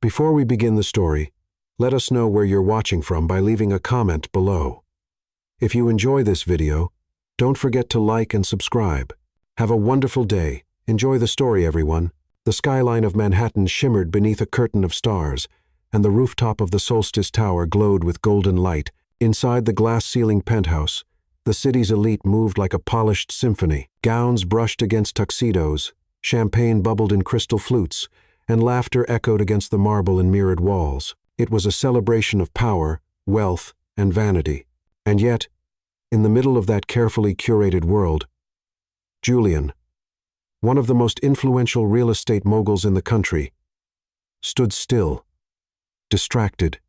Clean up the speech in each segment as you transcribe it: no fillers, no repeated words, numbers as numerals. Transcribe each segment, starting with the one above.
Before we begin the story, let us know where you're watching from by leaving a comment below. If you enjoy this video, don't forget to like and subscribe. Have a wonderful day. Enjoy the story, everyone. The skyline of Manhattan shimmered beneath a curtain of stars, and the rooftop of the Solstice Tower glowed with golden light. Inside the glass-ceiling penthouse, the city's elite moved like a polished symphony. Gowns brushed against tuxedos, champagne bubbled in crystal flutes, and laughter echoed against the marble and mirrored walls. It was a celebration of power, wealth, and vanity. And yet, in the middle of that carefully curated world, Julian, one of the most influential real estate moguls in the country, stood still, distracted,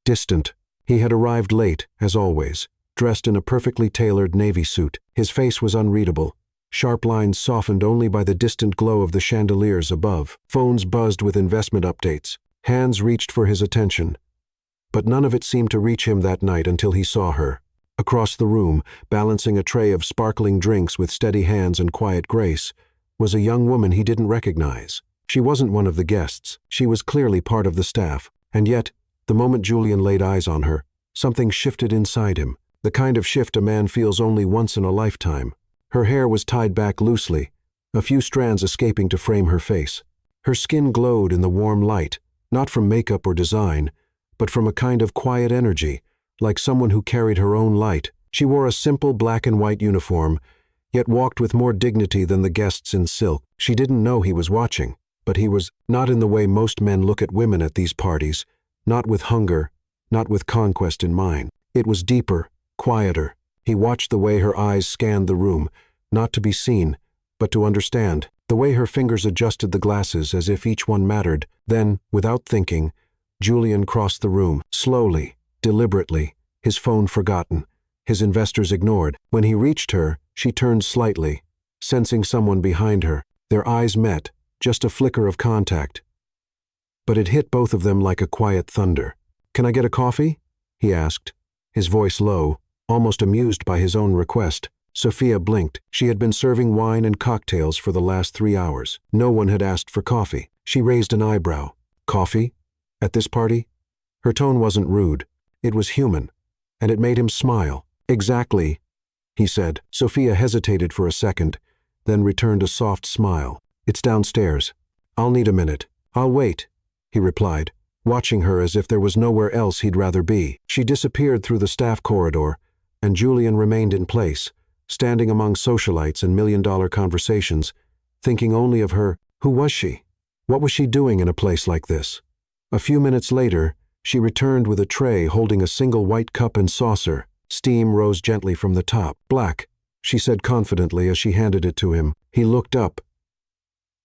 distant. He had arrived late, as always, dressed in a perfectly tailored navy suit. His face was unreadable, sharp lines softened only by the distant glow of the chandeliers above. Phones buzzed with investment updates. Hands reached for his attention. But none of it seemed to reach him that night until he saw her. Across the room, balancing a tray of sparkling drinks with steady hands and quiet grace, was a young woman he didn't recognize. She wasn't one of the guests. She was clearly part of the staff. And yet, the moment Julian laid eyes on her, something shifted inside him, the kind of shift a man feels only once in a lifetime. Her hair was tied back loosely, a few strands escaping to frame her face. Her skin glowed in the warm light, not from makeup or design, but from a kind of quiet energy, like someone who carried her own light. She wore a simple black and white uniform, yet walked with more dignity than the guests in silk. She didn't know he was watching, but he was, not in the way most men look at women at these parties, not with hunger, not with conquest in mind. It was deeper, quieter. He watched the way her eyes scanned the room, not to be seen, but to understand, the way her fingers adjusted the glasses as if each one mattered. Then, without thinking, Julian crossed the room, slowly, deliberately, his phone forgotten, his investors ignored. When he reached her, she turned slightly, sensing someone behind her. Their eyes met, just a flicker of contact. But it hit both of them like a quiet thunder. "Can I get a coffee?" he asked, his voice low, almost amused by his own request. Sophia blinked. She had been serving wine and cocktails for the last 3 hours. No one had asked for coffee. She raised an eyebrow. Coffee? At this party? Her tone wasn't rude. It was human, and it made him smile. "Exactly," he said. Sophia hesitated for a second, then returned a soft smile. "It's downstairs. I'll need a minute." "I'll wait," he replied, watching her as if there was nowhere else he'd rather be. She disappeared through the staff corridor, and Julian remained in place, standing among socialites and million-dollar conversations, thinking only of her. Who was she? What was she doing in a place like this? A few minutes later, she returned with a tray holding a single white cup and saucer. Steam rose gently from the top. "Black," she said confidently as she handed it to him. He looked up,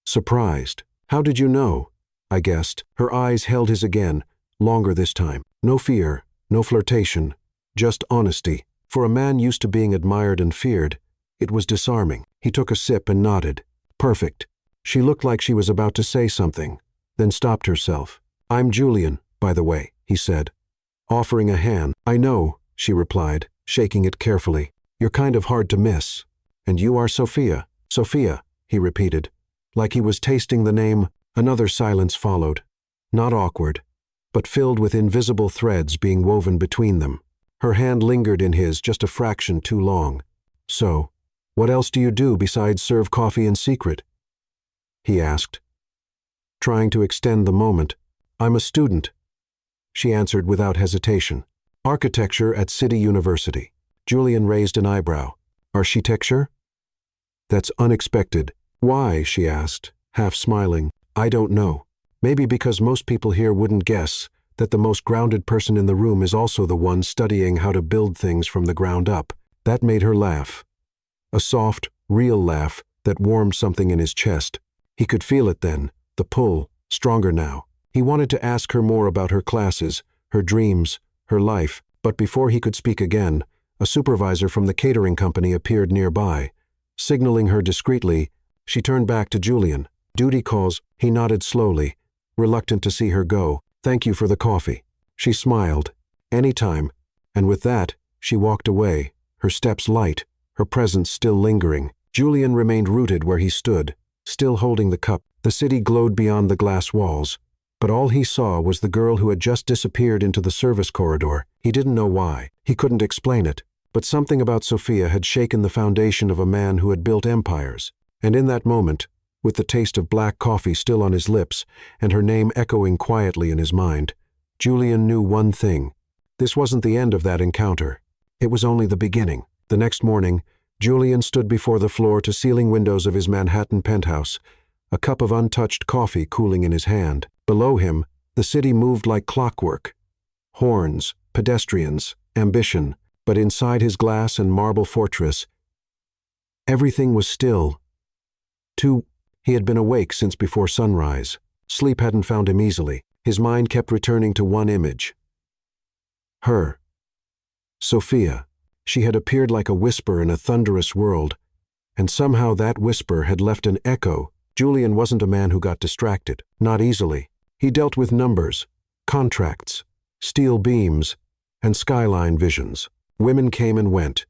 surprised. "How did you know?" I guessed. Her eyes held his again, longer this time. No fear, no flirtation, just honesty. For a man used to being admired and feared, it was disarming. He took a sip and nodded. "Perfect." She looked like she was about to say something, then stopped herself. "I'm Julian, by the way," he said, offering a hand. "I know," she replied, shaking it carefully. "You're kind of hard to miss. And you are Sophia." "Sophia," he repeated, like he was tasting the name. Another silence followed, not awkward, but filled with invisible threads being woven between them. Her hand lingered in his just a fraction too long. "So, what else do you do besides serve coffee in secret?" he asked, trying to extend the moment. "I'm a student," she answered without hesitation. "Architecture at City University." Julian raised an eyebrow. "Architecture? That's unexpected." "Why?" she asked, half smiling. "I don't know. Maybe because most people here wouldn't guess that the most grounded person in the room is also the one studying how to build things from the ground up." That made her laugh. A soft, real laugh that warmed something in his chest. He could feel it then, the pull, stronger now. He wanted to ask her more about her classes, her dreams, her life, but before he could speak again, a supervisor from the catering company appeared nearby. Signaling her discreetly, she turned back to Julian. "Duty calls." He nodded slowly, reluctant to see her go. "Thank you for the coffee." She smiled. "Anytime." And with that, she walked away, her steps light, her presence still lingering. Julian remained rooted where he stood, still holding the cup. The city glowed beyond the glass walls, but all he saw was the girl who had just disappeared into the service corridor. He didn't know why. He couldn't explain it, but something about Sophia had shaken the foundation of a man who had built empires. And in that moment, with the taste of black coffee still on his lips and her name echoing quietly in his mind, Julian knew one thing. This wasn't the end of that encounter. It was only the beginning. The next morning, Julian stood before the floor-to-ceiling windows of his Manhattan penthouse, a cup of untouched coffee cooling in his hand. Below him, the city moved like clockwork. Horns, pedestrians, ambition, but inside his glass and marble fortress, everything was still. He had been awake since before sunrise. Sleep hadn't found him easily. His mind kept returning to one image. Her. Sophia. She had appeared like a whisper in a thunderous world, and somehow that whisper had left an echo. Julian wasn't a man who got distracted. Not easily. He dealt with numbers, contracts, steel beams, and skyline visions. Women came and went.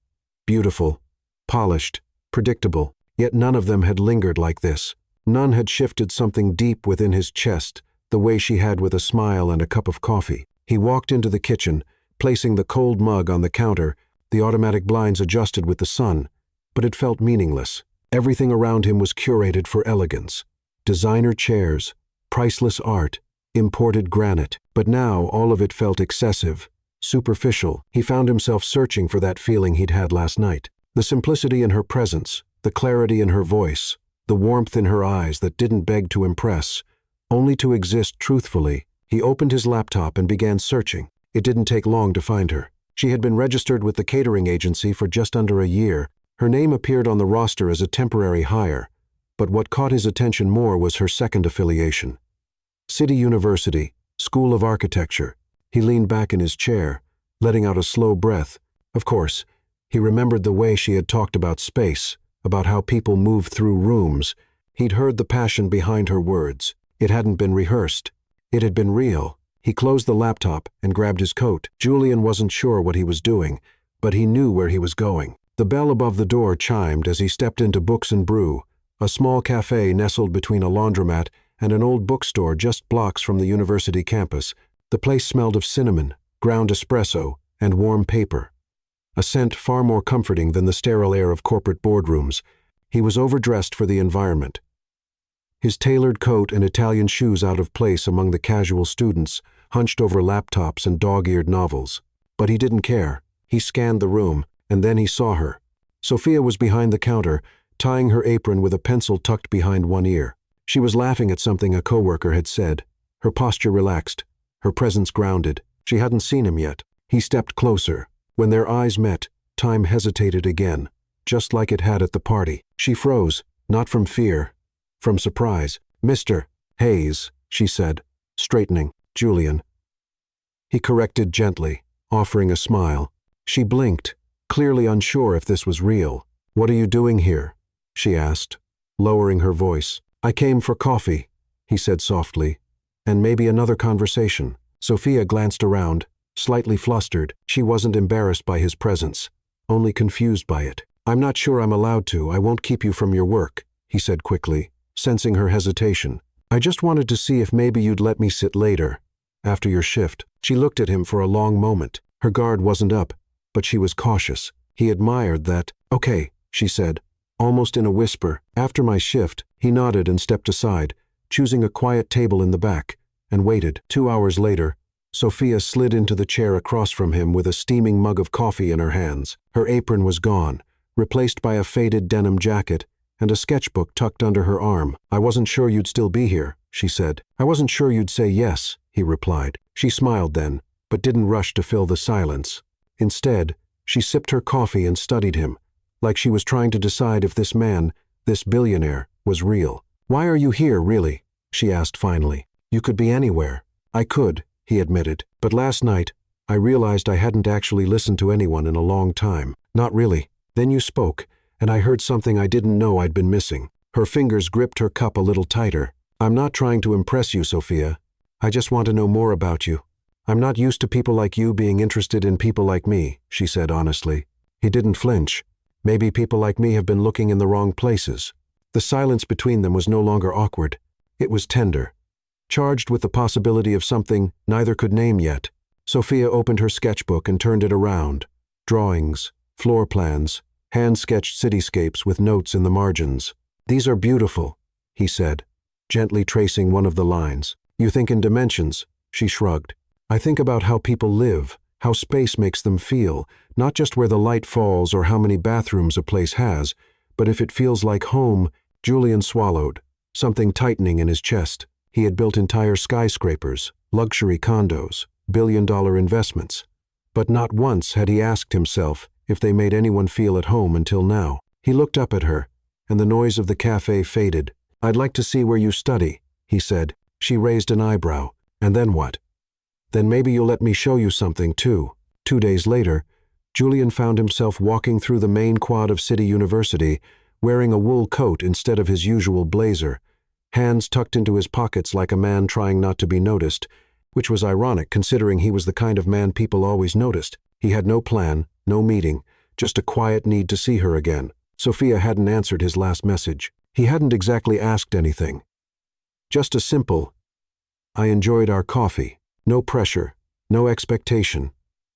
Beautiful, polished, predictable, yet none of them had lingered like this. None had shifted something deep within his chest, the way she had with a smile and a cup of coffee. He walked into the kitchen, placing the cold mug on the counter, the automatic blinds adjusted with the sun, but it felt meaningless. Everything around him was curated for elegance. Designer chairs, priceless art, imported granite. But now all of it felt excessive, superficial. He found himself searching for that feeling he'd had last night. The simplicity in her presence, the clarity in her voice, the warmth in her eyes that didn't beg to impress, only to exist truthfully. He opened his laptop and began searching. It didn't take long to find her. She had been registered with the catering agency for just under a year. Her name appeared on the roster as a temporary hire, but what caught his attention more was her second affiliation. City University, School of Architecture. He leaned back in his chair, letting out a slow breath. Of course, he remembered the way she had talked about space, about how people moved through rooms. He'd heard the passion behind her words. It hadn't been rehearsed. It had been real. He closed the laptop and grabbed his coat. Julian wasn't sure what he was doing, but he knew where he was going. The bell above the door chimed as he stepped into Books and Brew, a small cafe nestled between a laundromat and an old bookstore just blocks from the university campus. The place smelled of cinnamon, ground espresso, and warm paper, a scent far more comforting than the sterile air of corporate boardrooms. He was overdressed for the environment. His tailored coat and Italian shoes out of place among the casual students, hunched over laptops and dog-eared novels. But he didn't care. He scanned the room, and then he saw her. Sophia was behind the counter, tying her apron with a pencil tucked behind one ear. She was laughing at something a coworker had said. Her posture relaxed, her presence grounded. She hadn't seen him yet. He stepped closer. When their eyes met, time hesitated again, just like it had at the party. She froze, not from fear, from surprise. "Mr. Hayes," she said, straightening. "Julian." He corrected gently, offering a smile. She blinked, clearly unsure if this was real. "What are you doing here?" she asked, lowering her voice. "I came for coffee," he said softly, "and maybe another conversation." Sophia glanced around, slightly flustered. She wasn't embarrassed by his presence, only confused by it. "I'm not sure I'm allowed to. I won't keep you from your work," he said quickly, sensing her hesitation. "I just wanted to see if maybe you'd let me sit later, after your shift." She looked at him for a long moment. Her guard wasn't up, but she was cautious. He admired that. "Okay," she said, almost in a whisper. "After my shift." He nodded and stepped aside, choosing a quiet table in the back, and waited. 2 hours later, Sophia slid into the chair across from him with a steaming mug of coffee in her hands. Her apron was gone, replaced by a faded denim jacket and a sketchbook tucked under her arm. "I wasn't sure you'd still be here," she said. "I wasn't sure you'd say yes," he replied. She smiled then, but didn't rush to fill the silence. Instead, she sipped her coffee and studied him, like she was trying to decide if this man, this billionaire, was real. "Why are you here, really?" she asked finally. "You could be anywhere." "I could," he admitted, "but last night, I realized I hadn't actually listened to anyone in a long time." "Not really. Then you spoke, and I heard something I didn't know I'd been missing." Her fingers gripped her cup a little tighter. "I'm not trying to impress you, Sophia. I just want to know more about you. I'm not used to people like you being interested in people like me," she said honestly. He didn't flinch. "Maybe people like me have been looking in the wrong places." The silence between them was no longer awkward. It was tender, charged with the possibility of something neither could name yet. Sophia opened her sketchbook and turned it around. Drawings, floor plans, hand-sketched cityscapes with notes in the margins. "These are beautiful," he said, gently tracing one of the lines. "You think in dimensions," she shrugged. "I think about how people live, how space makes them feel, not just where the light falls or how many bathrooms a place has, but if it feels like home." Julian swallowed, something tightening in his chest. He had built entire skyscrapers, luxury condos, billion-dollar investments. But not once had he asked himself if they made anyone feel at home until now. He looked up at her, and the noise of the cafe faded. "I'd like to see where you study," he said. She raised an eyebrow. "And then what?" "Then maybe you'll let me show you something, too." 2 days later, Julian found himself walking through the main quad of City University, wearing a wool coat instead of his usual blazer, hands tucked into his pockets like a man trying not to be noticed, which was ironic considering he was the kind of man people always noticed. He had no plan, no meeting, just a quiet need to see her again. Sophia hadn't answered his last message. He hadn't exactly asked anything. Just a simple, "I enjoyed our coffee." No pressure, no expectation,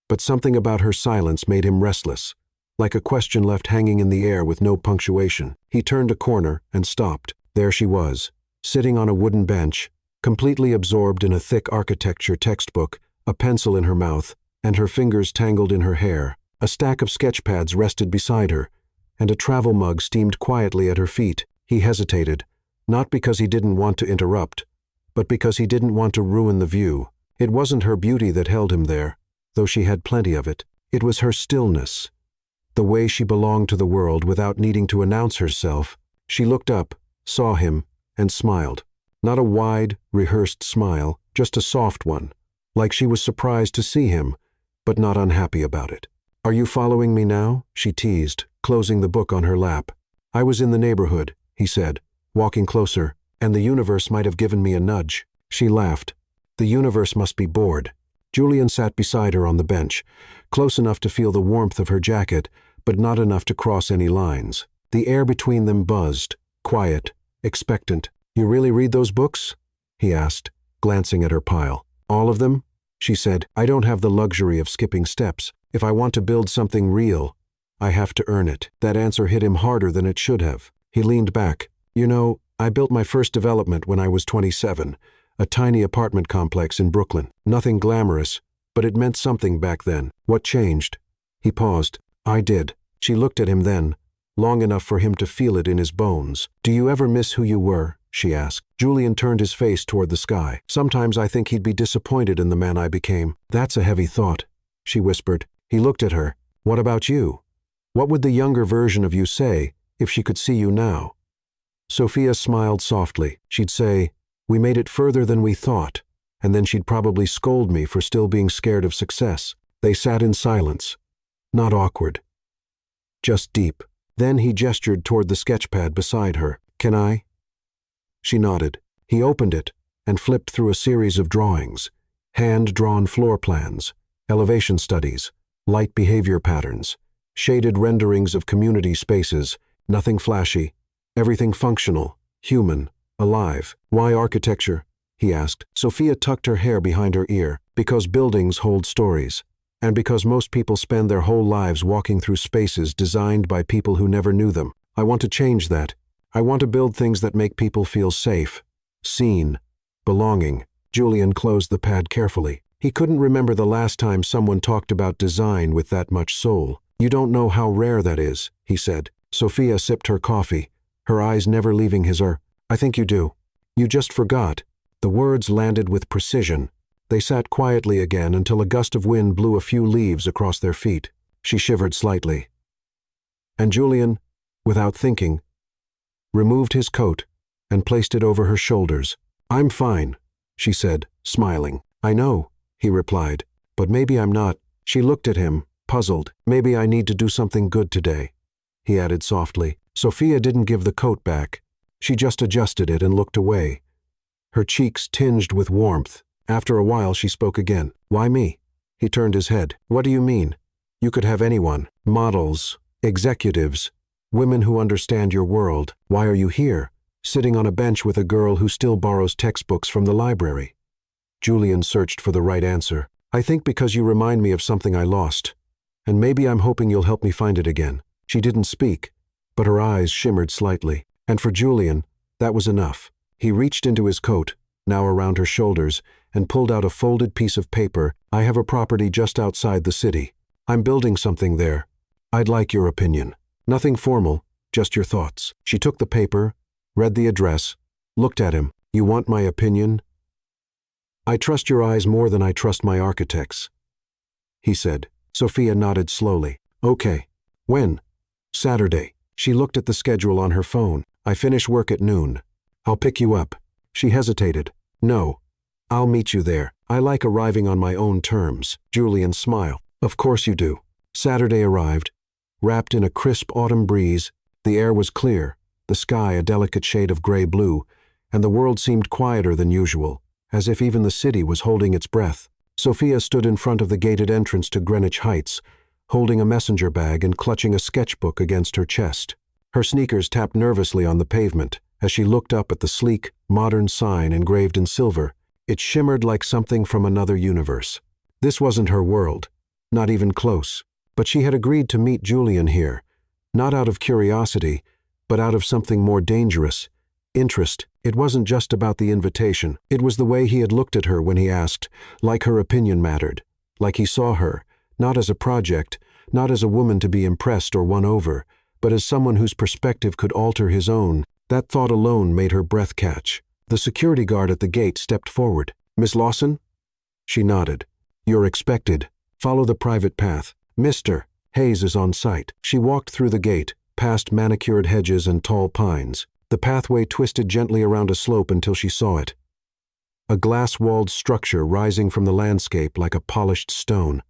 but something about her silence made him restless, like a question left hanging in the air with no punctuation. He turned a corner and stopped. There she was, sitting on a wooden bench, completely absorbed in a thick architecture textbook, a pencil in her mouth, and her fingers tangled in her hair. A stack of sketch pads rested beside her, and a travel mug steamed quietly at her feet. He hesitated, not because he didn't want to interrupt, but because he didn't want to ruin the view. It wasn't her beauty that held him there, though she had plenty of it. It was her stillness, the way she belonged to the world without needing to announce herself. She looked up, saw him, and smiled. Not a wide, rehearsed smile, just a soft one, like she was surprised to see him, but not unhappy about it. "Are you following me now?" she teased, closing the book on her lap. "I was in the neighborhood," he said, walking closer, "and the universe might have given me a nudge." She laughed. "The universe must be bored." Julian sat beside her on the bench, close enough to feel the warmth of her jacket, but not enough to cross any lines. The air between them buzzed, quiet, expectant. "You really read those books?" he asked, glancing at her pile. "All of them?" she said. "I don't have the luxury of skipping steps. If I want to build something real, I have to earn it." That answer hit him harder than it should have. He leaned back. "You know, I built my first development when I was 27, a tiny apartment complex in Brooklyn. Nothing glamorous, but it meant something back then." "What changed?" He paused. "I did." She looked at him then, long enough for him to feel it in his bones. "Do you ever miss who you were?" she asked. Julian turned his face toward the sky. "Sometimes I think he'd be disappointed in the man I became." "That's a heavy thought," she whispered. He looked at her. "What about you? What would the younger version of you say if she could see you now?" Sophia smiled softly. She'd say, "We made it further than we thought," and then she'd probably scold me for still being scared of success. They sat in silence, not awkward, just deep. Then he gestured toward the sketchpad beside her. "Can I?" She nodded. He opened it and flipped through a series of drawings, hand-drawn floor plans, elevation studies, light behavior patterns, shaded renderings of community spaces, nothing flashy, everything functional, human, alive. "Why architecture?" he asked. Sophia tucked her hair behind her ear. "Because buildings hold stories, and because most people spend their whole lives walking through spaces designed by people who never knew them. I want to change that. I want to build things that make people feel safe, seen, belonging." Julian closed the pad carefully. He couldn't remember the last time someone talked about design with that much soul. "You don't know how rare that is," he said. Sophia sipped her coffee, her eyes never leaving his. "I think you do. You just forgot." The words landed with precision. They sat quietly again until a gust of wind blew a few leaves across their feet. She shivered slightly. And Julian, without thinking, removed his coat and placed it over her shoulders. "I'm fine," she said, smiling. "I know," he replied, "but maybe I'm not." She looked at him, puzzled. "Maybe I need to do something good today," he added softly. Sophia didn't give the coat back. She just adjusted it and looked away, her cheeks tinged with warmth. After a while she spoke again. "Why me?" He turned his head. "What do you mean? You could have anyone. Models, executives, women who understand your world. Why are you here?" sitting on a bench with a girl who still borrows textbooks from the library. Julian searched for the right answer. I think because you remind me of something I lost. And maybe I'm hoping you'll help me find it again. She didn't speak, but her eyes shimmered slightly. And for Julian, that was enough. He reached into his coat, now around her shoulders, and pulled out a folded piece of paper. I have a property just outside the city. I'm building something there. I'd like your opinion. Nothing formal, just your thoughts. She took the paper, read the address, looked at him. You want my opinion? I trust your eyes more than I trust my architect's, he said. Sophia nodded slowly. Okay. When? Saturday. She looked at the schedule on her phone. I finish work at noon. I'll pick you up. She hesitated. No. I'll meet you there. I like arriving on my own terms. Julian smiled. Of course you do. Saturday arrived. Wrapped in a crisp autumn breeze, the air was clear, the sky a delicate shade of gray-blue, and the world seemed quieter than usual, as if even the city was holding its breath. Sophia stood in front of the gated entrance to Greenwich Heights, holding a messenger bag and clutching a sketchbook against her chest. Her sneakers tapped nervously on the pavement as she looked up at the sleek, modern sign engraved in silver. It shimmered like something from another universe. This wasn't her world, not even close, but she had agreed to meet Julian here, not out of curiosity, but out of something more dangerous, interest. It wasn't just about the invitation. It was the way he had looked at her when he asked, like her opinion mattered, like he saw her, not as a project, not as a woman to be impressed or won over, but as someone whose perspective could alter his own. That thought alone made her breath catch. The security guard at the gate stepped forward. Miss Lawson? She nodded. You're expected. Follow the private path. Mr. Hayes is on site. She walked through the gate, past manicured hedges and tall pines. The pathway twisted gently around a slope until she saw it. A glass-walled structure rising from the landscape like a polished stone.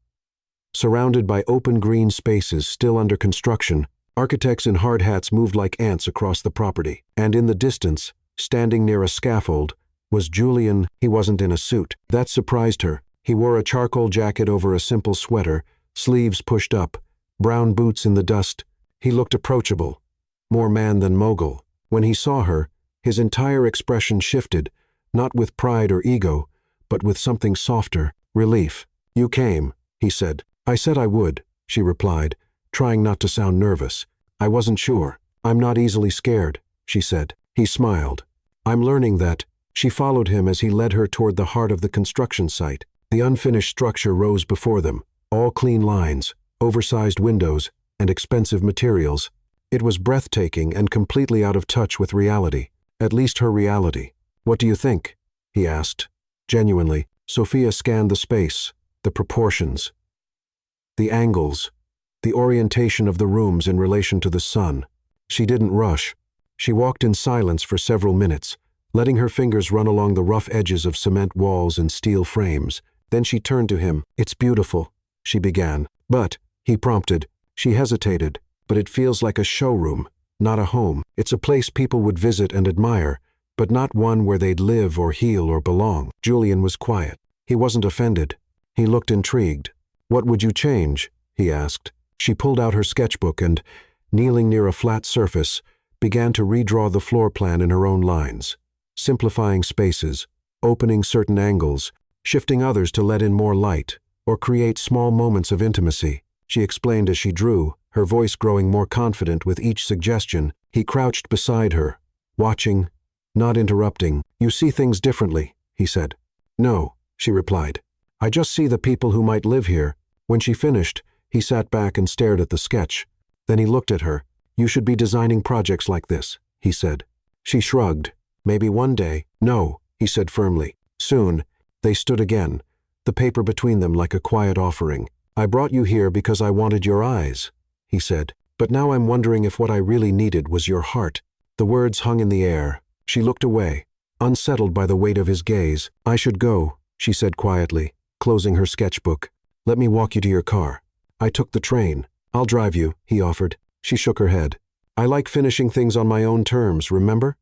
Surrounded by open green spaces still under construction, architects in hard hats moved like ants across the property. And in the distance, standing near a scaffold, was Julian. He wasn't in a suit. That surprised her. He wore a charcoal jacket over a simple sweater, sleeves pushed up, brown boots in the dust. He looked approachable, more man than mogul. When he saw her, his entire expression shifted, not with pride or ego, but with something softer, relief. You came, he said. I said I would, she replied, trying not to sound nervous. I wasn't sure. I'm not easily scared, she said. He smiled. I'm learning that. She followed him as he led her toward the heart of the construction site. The unfinished structure rose before them, all clean lines, oversized windows, and expensive materials. It was breathtaking and completely out of touch with reality, at least her reality. What do you think? He asked. Genuinely, Sophia scanned the space, the proportions, the angles, the orientation of the rooms in relation to the sun. She didn't rush. She walked in silence for several minutes, letting her fingers run along the rough edges of cement walls and steel frames. Then she turned to him. It's beautiful, she began. But, he prompted. She hesitated. But it feels like a showroom, not a home. It's a place people would visit and admire, but not one where they'd live or heal or belong. Julian was quiet. He wasn't offended. He looked intrigued. What would you change? He asked. She pulled out her sketchbook and, kneeling near a flat surface, began to redraw the floor plan in her own lines, simplifying spaces, opening certain angles, shifting others to let in more light, or create small moments of intimacy. She explained as she drew, her voice growing more confident with each suggestion. He crouched beside her, watching, not interrupting. You see things differently, he said. No, she replied. I just see the people who might live here. When she finished, he sat back and stared at the sketch. Then he looked at her. You should be designing projects like this, he said. She shrugged. Maybe one day. No, he said firmly. Soon. They stood again, the paper between them like a quiet offering. I brought you here because I wanted your eyes, he said. But now I'm wondering if what I really needed was your heart. The words hung in the air. She looked away, unsettled by the weight of his gaze. I should go, she said quietly, closing her sketchbook. Let me walk you to your car. I took the train. I'll drive you, he offered. She shook her head. I like finishing things on my own terms, remember?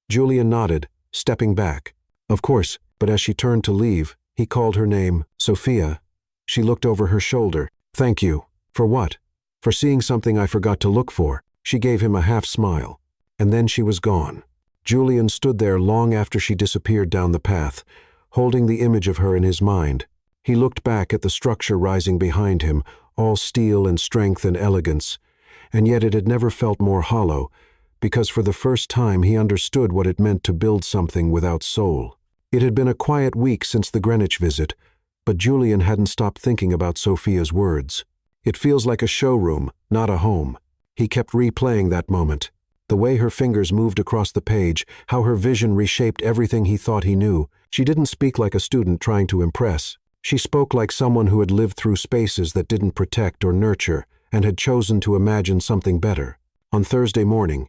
Julian nodded, stepping back. Of course, but as she turned to leave, he called her name, Sophia. She looked over her shoulder. Thank you. For what? For seeing something I forgot to look for. She gave him a half smile. And then she was gone. Julian stood there long after she disappeared down the path, holding the image of her in his mind. He looked back at the structure rising behind him, all steel and strength and elegance, and yet it had never felt more hollow, because for the first time he understood what it meant to build something without soul. It had been a quiet week since the Greenwich visit, but Julian hadn't stopped thinking about Sophia's words. It feels like a showroom, not a home. He kept replaying that moment. The way her fingers moved across the page, how her vision reshaped everything he thought he knew. She didn't speak like a student trying to impress. She spoke like someone who had lived through spaces that didn't protect or nurture and had chosen to imagine something better. On Thursday morning,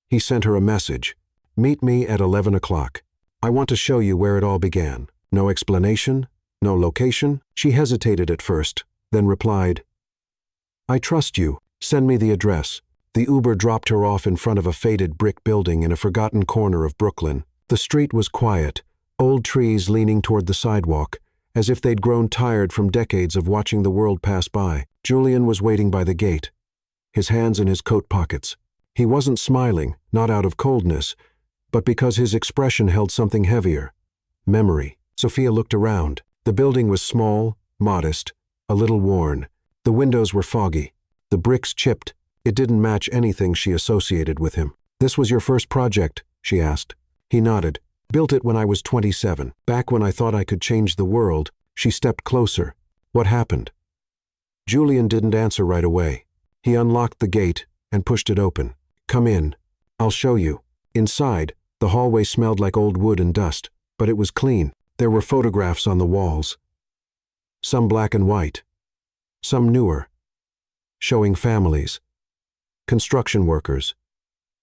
he sent her a message. "Meet me at 11 o'clock. I want to show you where it all began." No explanation, no location. She hesitated at first, then replied, "I trust you. Send me the address." The Uber dropped her off in front of a faded brick building in a forgotten corner of Brooklyn. The street was quiet, old trees leaning toward the sidewalk, as if they'd grown tired from decades of watching the world pass by. Julian was waiting by the gate, his hands in his coat pockets. He wasn't smiling, not out of coldness, but because his expression held something heavier. Memory. Sophia looked around. The building was small, modest, a little worn. The windows were foggy, the bricks chipped. It didn't match anything she associated with him. "This was your first project?" she asked. He nodded. "Built it when I was 27, back when I thought I could change the world." She stepped closer. "What happened?" Julian didn't answer right away. He unlocked the gate and pushed it open. "Come in. I'll show you." Inside, the hallway smelled like old wood and dust, but it was clean. There were photographs on the walls, some black and white, some newer, showing families, construction workers,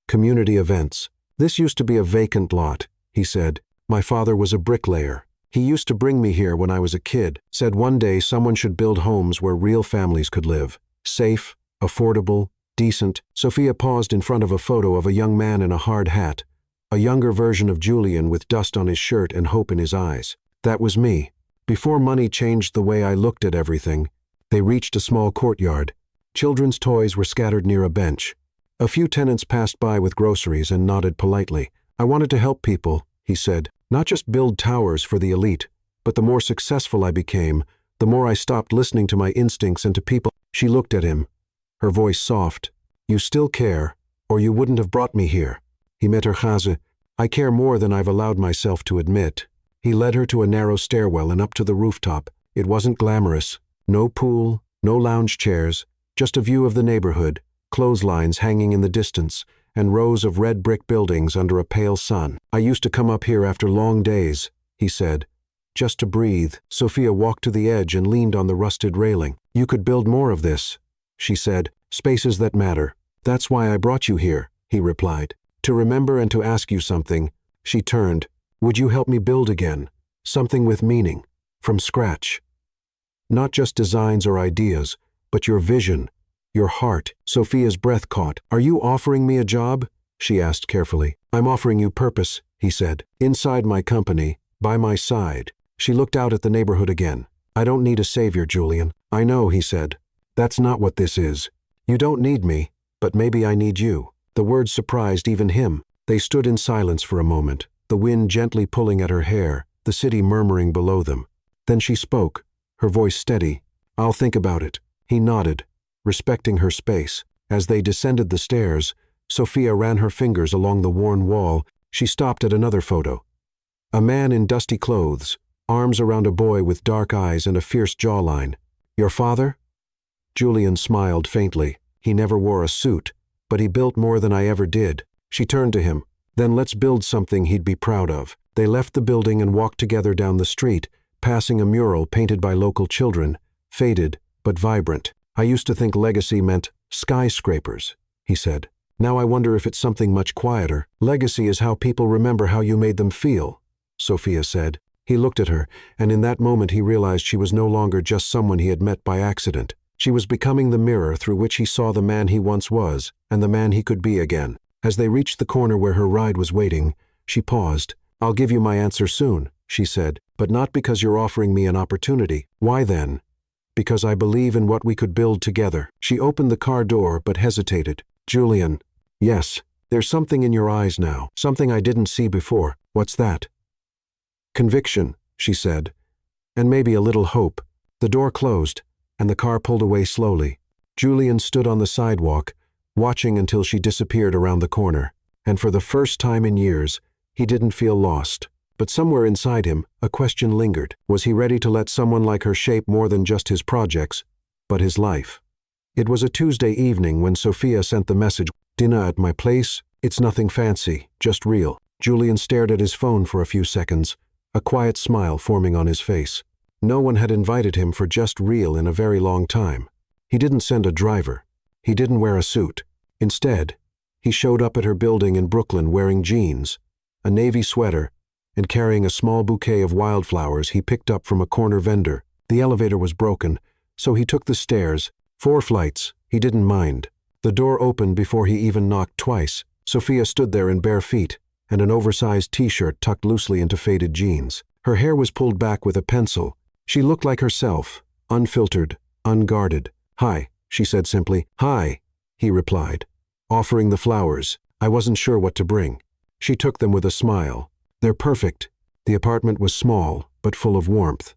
community events. "This used to be a vacant lot," he said. "My father was a bricklayer. He used to bring me here when I was a kid, said one day someone should build homes where real families could live. Safe, affordable, decent." Sophia paused in front of a photo of a young man in a hard hat, a younger version of Julian with dust on his shirt and hope in his eyes. "That was me. Before money changed the way I looked at everything." They reached a small courtyard. Children's toys were scattered near a bench. A few tenants passed by with groceries and nodded politely. "I wanted to help people," he said. "Not just build towers for the elite, but the more successful I became, the more I stopped listening to my instincts and to people." She looked at him, her voice soft. "You still care, or you wouldn't have brought me here." He met her chaze. "I care more than I've allowed myself to admit." He led her to a narrow stairwell and up to the rooftop. It wasn't glamorous. No pool, no lounge chairs, just a view of the neighborhood, clotheslines hanging in the distance, and rows of red brick buildings under a pale sun. "I used to come up here after long days," he said, "just to breathe." Sophia walked to the edge and leaned on the rusted railing. "You could build more of this," she said. "Spaces that matter." "That's why I brought you here," he replied. "To remember and to ask you something." She turned. "Would you help me build again? Something with meaning, from scratch. Not just designs or ideas, but your vision, your heart." Sophia's breath caught. "Are you offering me a job?" she asked carefully. "I'm offering you purpose," he said. "Inside my company, by my side." She looked out at the neighborhood again. "I don't need a savior, Julian." "I know," he said. "That's not what this is. You don't need me, but maybe I need you." The words surprised even him. They stood in silence for a moment, the wind gently pulling at her hair, the city murmuring below them. Then she spoke, her voice steady. "I'll think about it." He nodded, respecting her space. As they descended the stairs, Sophia ran her fingers along the worn wall. She stopped at another photo. A man in dusty clothes, arms around a boy with dark eyes and a fierce jawline. "Your father?" Julian smiled faintly. "He never wore a suit, but he built more than I ever did." She turned to him. "Then let's build something he'd be proud of." They left the building and walked together down the street, passing a mural painted by local children, faded but vibrant. "I used to think legacy meant skyscrapers," he said. "Now I wonder if it's something much quieter." "Legacy is how people remember how you made them feel," Sophia said. He looked at her, and in that moment he realized she was no longer just someone he had met by accident. She was becoming the mirror through which he saw the man he once was, and the man he could be again. As they reached the corner where her ride was waiting, she paused. "I'll give you my answer soon," she said, "but not because you're offering me an opportunity." "Why then?" "Because I believe in what we could build together." She opened the car door but hesitated. "Julian." "Yes." There's something in your eyes now, something I didn't see before. What's that? Conviction, she said, and maybe a little hope. The door closed, and the car pulled away slowly. Julian stood on the sidewalk, watching until she disappeared around the corner. And for the first time in years, he didn't feel lost. But somewhere inside him, a question lingered. Was he ready to let someone like her shape more than just his projects, but his life? It was a Tuesday evening when Sophia sent the message, "Dinner at my place? It's nothing fancy, just real." Julian stared at his phone for a few seconds, a quiet smile forming on his face. No one had invited him for just real in a very long time. He didn't send a driver. He didn't wear a suit. Instead, he showed up at her building in Brooklyn wearing jeans, a navy sweater, and carrying a small bouquet of wildflowers he picked up from a corner vendor. The elevator was broken, so he took the stairs. 4 flights. He didn't mind. The door opened before he even knocked twice. Sophia stood there in bare feet and an oversized t-shirt tucked loosely into faded jeans. Her hair was pulled back with a pencil. She looked like herself, unfiltered, unguarded. "Hi," she said simply. "Hi," he replied, offering the flowers. "I wasn't sure what to bring." She took them with a smile. "They're perfect." The apartment was small, but full of warmth.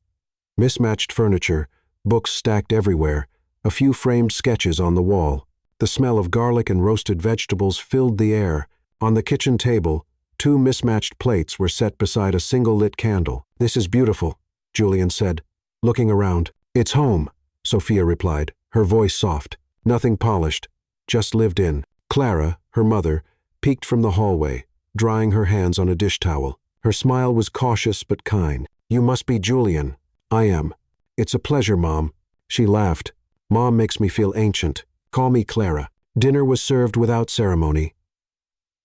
Mismatched furniture, books stacked everywhere, a few framed sketches on the wall. The smell of garlic and roasted vegetables filled the air. On the kitchen table, 2 mismatched plates were set beside a single lit candle. "This is beautiful," Julian said, looking around. "It's home," Sophia replied, her voice soft. Nothing polished, just lived in. Clara, her mother, peeked from the hallway, drying her hands on a dish towel. Her smile was cautious but kind. "You must be Julian." "I am." "It's a pleasure, Mom." She laughed. "Mom makes me feel ancient. Call me Clara." Dinner was served without ceremony.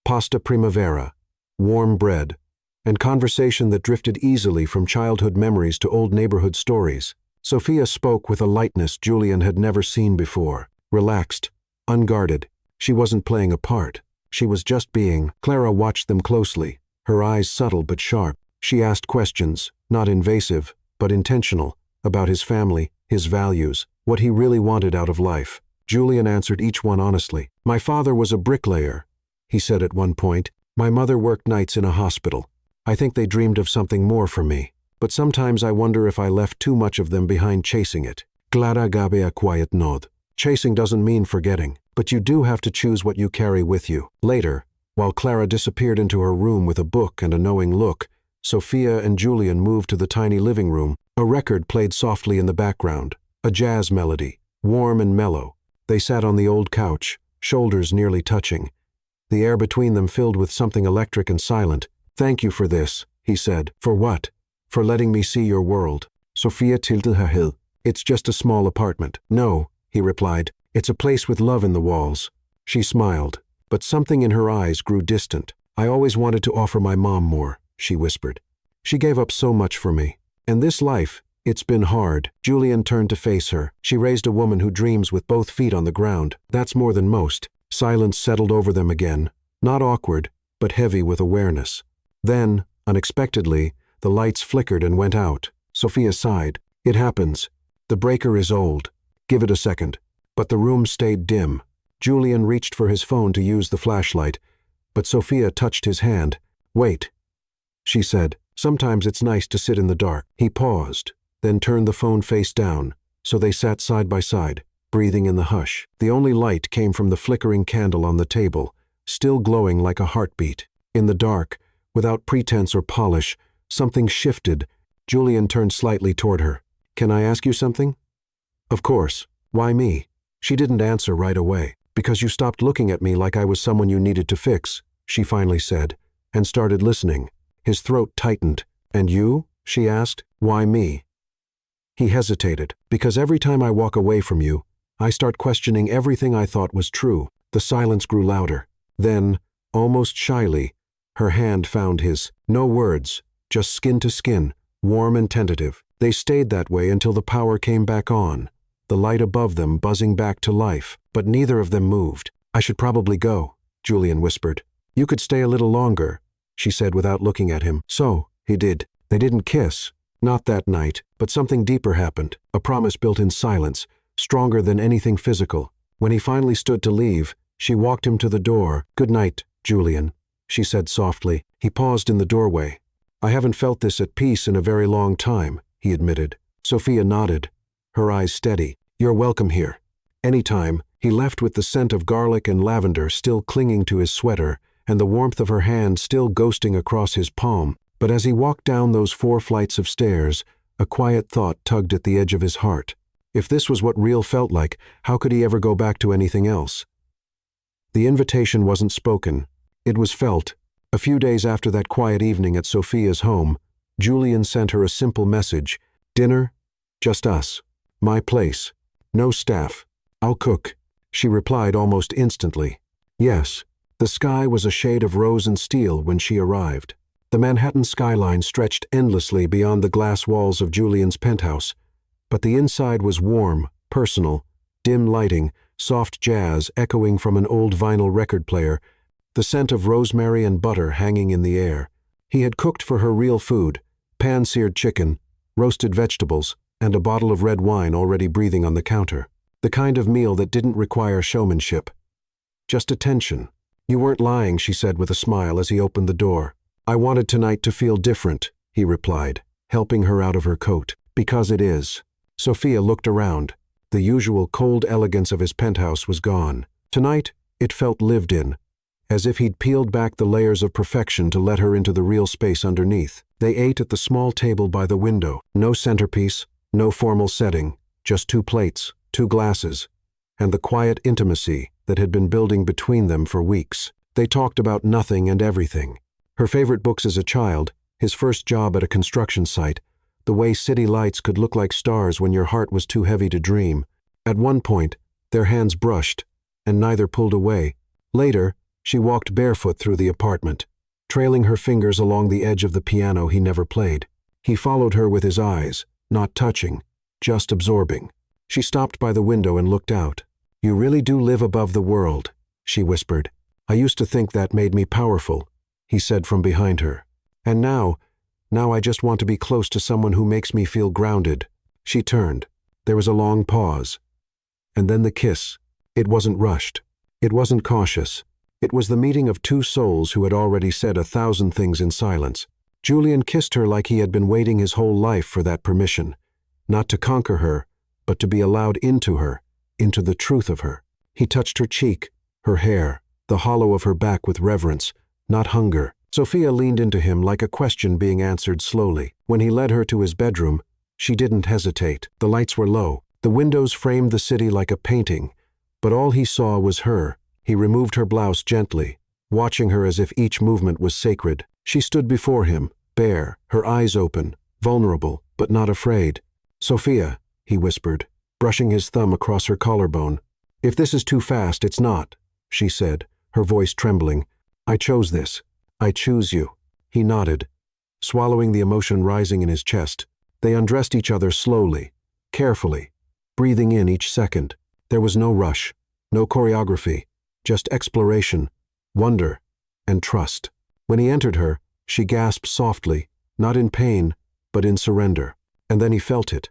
Pasta primavera, warm bread, and conversation that drifted easily from childhood memories to old neighborhood stories. Sophia spoke with a lightness Julian had never seen before. Relaxed, unguarded. She wasn't playing a part. She was just being. Clara watched them closely, her eyes subtle but sharp. She asked questions, not invasive, but intentional, about his family, his values, what he really wanted out of life. Julian answered each one honestly. "My father was a bricklayer," he said at one point. "My mother worked nights in a hospital. I think they dreamed of something more for me. But sometimes I wonder if I left too much of them behind chasing it." Clara gave a quiet nod. "Chasing doesn't mean forgetting, but you do have to choose what you carry with you." Later, while Clara disappeared into her room with a book and a knowing look, Sophia and Julian moved to the tiny living room. A record played softly in the background, a jazz melody, warm and mellow. They sat on the old couch, shoulders nearly touching, the air between them filled with something electric and silent. "Thank you for this," he said. "For what?" "For letting me see your world." Sophia tilted her head. "It's just a small apartment." "No," he replied. "It's a place with love in the walls." She smiled, but something in her eyes grew distant. "I always wanted to offer my mom more," she whispered. "She gave up so much for me. And this life, it's been hard." Julian turned to face her. She raised a woman who dreams with both feet on the ground. "That's more than most." Silence settled over them again, not awkward, but heavy with awareness. Then, unexpectedly, the lights flickered and went out. Sophia sighed. "It happens. The breaker is old. Give it a second." But the room stayed dim. Julian reached for his phone to use the flashlight, but Sophia touched his hand. "Wait," she said. "Sometimes it's nice to sit in the dark." He paused, then turned the phone face down, so they sat side by side, breathing in the hush. The only light came from the flickering candle on the table, still glowing like a heartbeat. In the dark, without pretense or polish, something shifted. Julian turned slightly toward her. "Can I ask you something?" "Of course. Why me?" She didn't answer right away. "Because you stopped looking at me like I was someone you needed to fix," she finally said, and started listening. His throat tightened. "And you?" she asked. "Why me?" He hesitated. "Because every time I walk away from you, I start questioning everything I thought was true." The silence grew louder. Then, almost shyly, her hand found his. No words, just skin to skin, warm and tentative. They stayed that way until the power came back on, the light above them buzzing back to life. But neither of them moved. "I should probably go," Julian whispered. "You could stay a little longer," she said without looking at him. So, he did. They didn't kiss. Not that night, but something deeper happened. A promise built in silence, stronger than anything physical. When he finally stood to leave, she walked him to the door. "Good night," Julian," she said softly. He paused in the doorway. "I haven't felt this at peace in a very long time," he admitted. Sophia nodded, her eyes steady. "You're welcome here. Anytime." He left with the scent of garlic and lavender still clinging to his sweater and the warmth of her hand still ghosting across his palm. But as he walked down those 4 flights of stairs, a quiet thought tugged at the edge of his heart. If this was what real felt like, how could he ever go back to anything else? The invitation wasn't spoken. It was felt. A few days after that quiet evening at Sophia's home, Julian sent her a simple message. "Dinner? Just us. My place. No staff. I'll cook." She replied almost instantly. Yes. The sky was a shade of rose and steel when she arrived. The Manhattan skyline stretched endlessly beyond the glass walls of Julian's penthouse, but the inside was warm, personal, dim lighting, soft jazz echoing from an old vinyl record player, the scent of rosemary and butter hanging in the air. He had cooked for her real food, pan-seared chicken, roasted vegetables, and a bottle of red wine already breathing on the counter. The kind of meal that didn't require showmanship. Just attention. "You weren't lying," she said with a smile as he opened the door. "I wanted tonight to feel different," he replied, helping her out of her coat. "Because it is." Sophia looked around. The usual cold elegance of his penthouse was gone. Tonight, it felt lived in, as if he'd peeled back the layers of perfection to let her into the real space underneath. They ate at the small table by the window. No centerpiece, no formal setting, just 2 plates, 2 glasses, and the quiet intimacy that had been building between them for weeks. They talked about nothing and everything. Her favorite books as a child, his first job at a construction site, the way city lights could look like stars when your heart was too heavy to dream. At one point, their hands brushed, and neither pulled away. Later, she walked barefoot through the apartment, trailing her fingers along the edge of the piano he never played. He followed her with his eyes, not touching, just absorbing. She stopped by the window and looked out. "You really do live above the world," she whispered. "I used to think that made me powerful," he said from behind her. "And now I just want to be close to someone who makes me feel grounded." She turned. There was a long pause. And then the kiss. It wasn't rushed. It wasn't cautious. It was the meeting of 2 souls who had already said 1,000 things in silence. Julian kissed her like he had been waiting his whole life for that permission. Not to conquer her, but to be allowed into her, into the truth of her. He touched her cheek, her hair, the hollow of her back with reverence, not hunger. Sophia leaned into him like a question being answered slowly. When he led her to his bedroom, she didn't hesitate. The lights were low. The windows framed the city like a painting, but all he saw was her. He removed her blouse gently, watching her as if each movement was sacred. She stood before him, bare, her eyes open, vulnerable, but not afraid. "Sophia," he whispered, brushing his thumb across her collarbone. "If this is too fast, it's not," she said, her voice trembling. "I chose this. I choose you." He nodded, swallowing the emotion rising in his chest. They undressed each other slowly, carefully, breathing in each second. There was no rush, no choreography, just exploration, wonder, and trust. When he entered her, she gasped softly, not in pain, but in surrender. And then he felt it.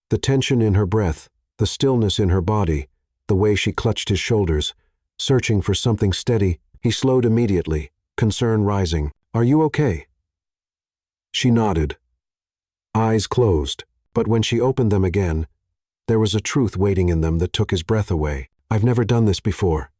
The tension in her breath, the stillness in her body, the way she clutched his shoulders, searching for something steady. He slowed immediately, concern rising. "Are you okay?" She nodded, eyes closed, but when she opened them again, there was a truth waiting in them that took his breath away. "I've never done this before,"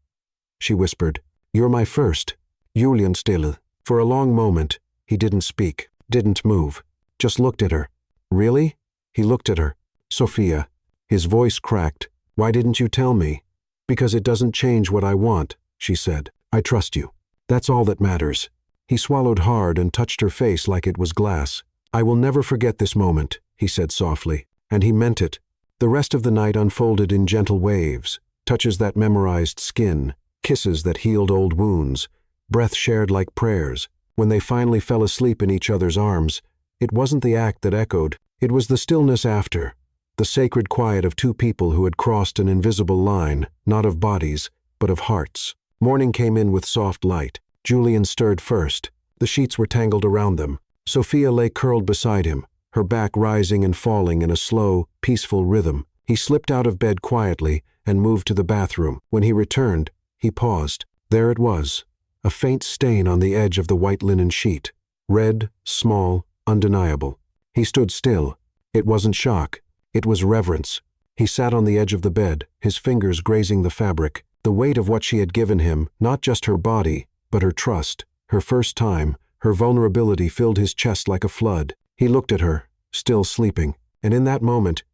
she whispered. "You're my first." Julian stille. For a long moment, he didn't speak, didn't move, just looked at her. "Really?" He looked at her. "Sophia." His voice cracked. "Why didn't you tell me?" "Because it doesn't change what I want," she said. "I trust you. That's all that matters." He swallowed hard and touched her face like it was glass. "I will never forget this moment," he said softly, and he meant it. The rest of the night unfolded in gentle waves, touches that memorized skin, kisses that healed old wounds, breath shared like prayers. When they finally fell asleep in each other's arms, it wasn't the act that echoed, it was the stillness after, the sacred quiet of 2 people who had crossed an invisible line, not of bodies, but of hearts. Morning came in with soft light. Julian stirred first. The sheets were tangled around them. Sophia lay curled beside him, her back rising and falling in a slow, peaceful rhythm. He slipped out of bed quietly and moved to the bathroom. When he returned, he paused. There it was, a faint stain on the edge of the white linen sheet. Red, small, undeniable. He stood still. It wasn't shock. It was reverence. He sat on the edge of the bed, his fingers grazing the fabric. The weight of what she had given him, not just her body, but her trust, her first time, her vulnerability filled his chest like a flood. He looked at her, still sleeping, and in that moment,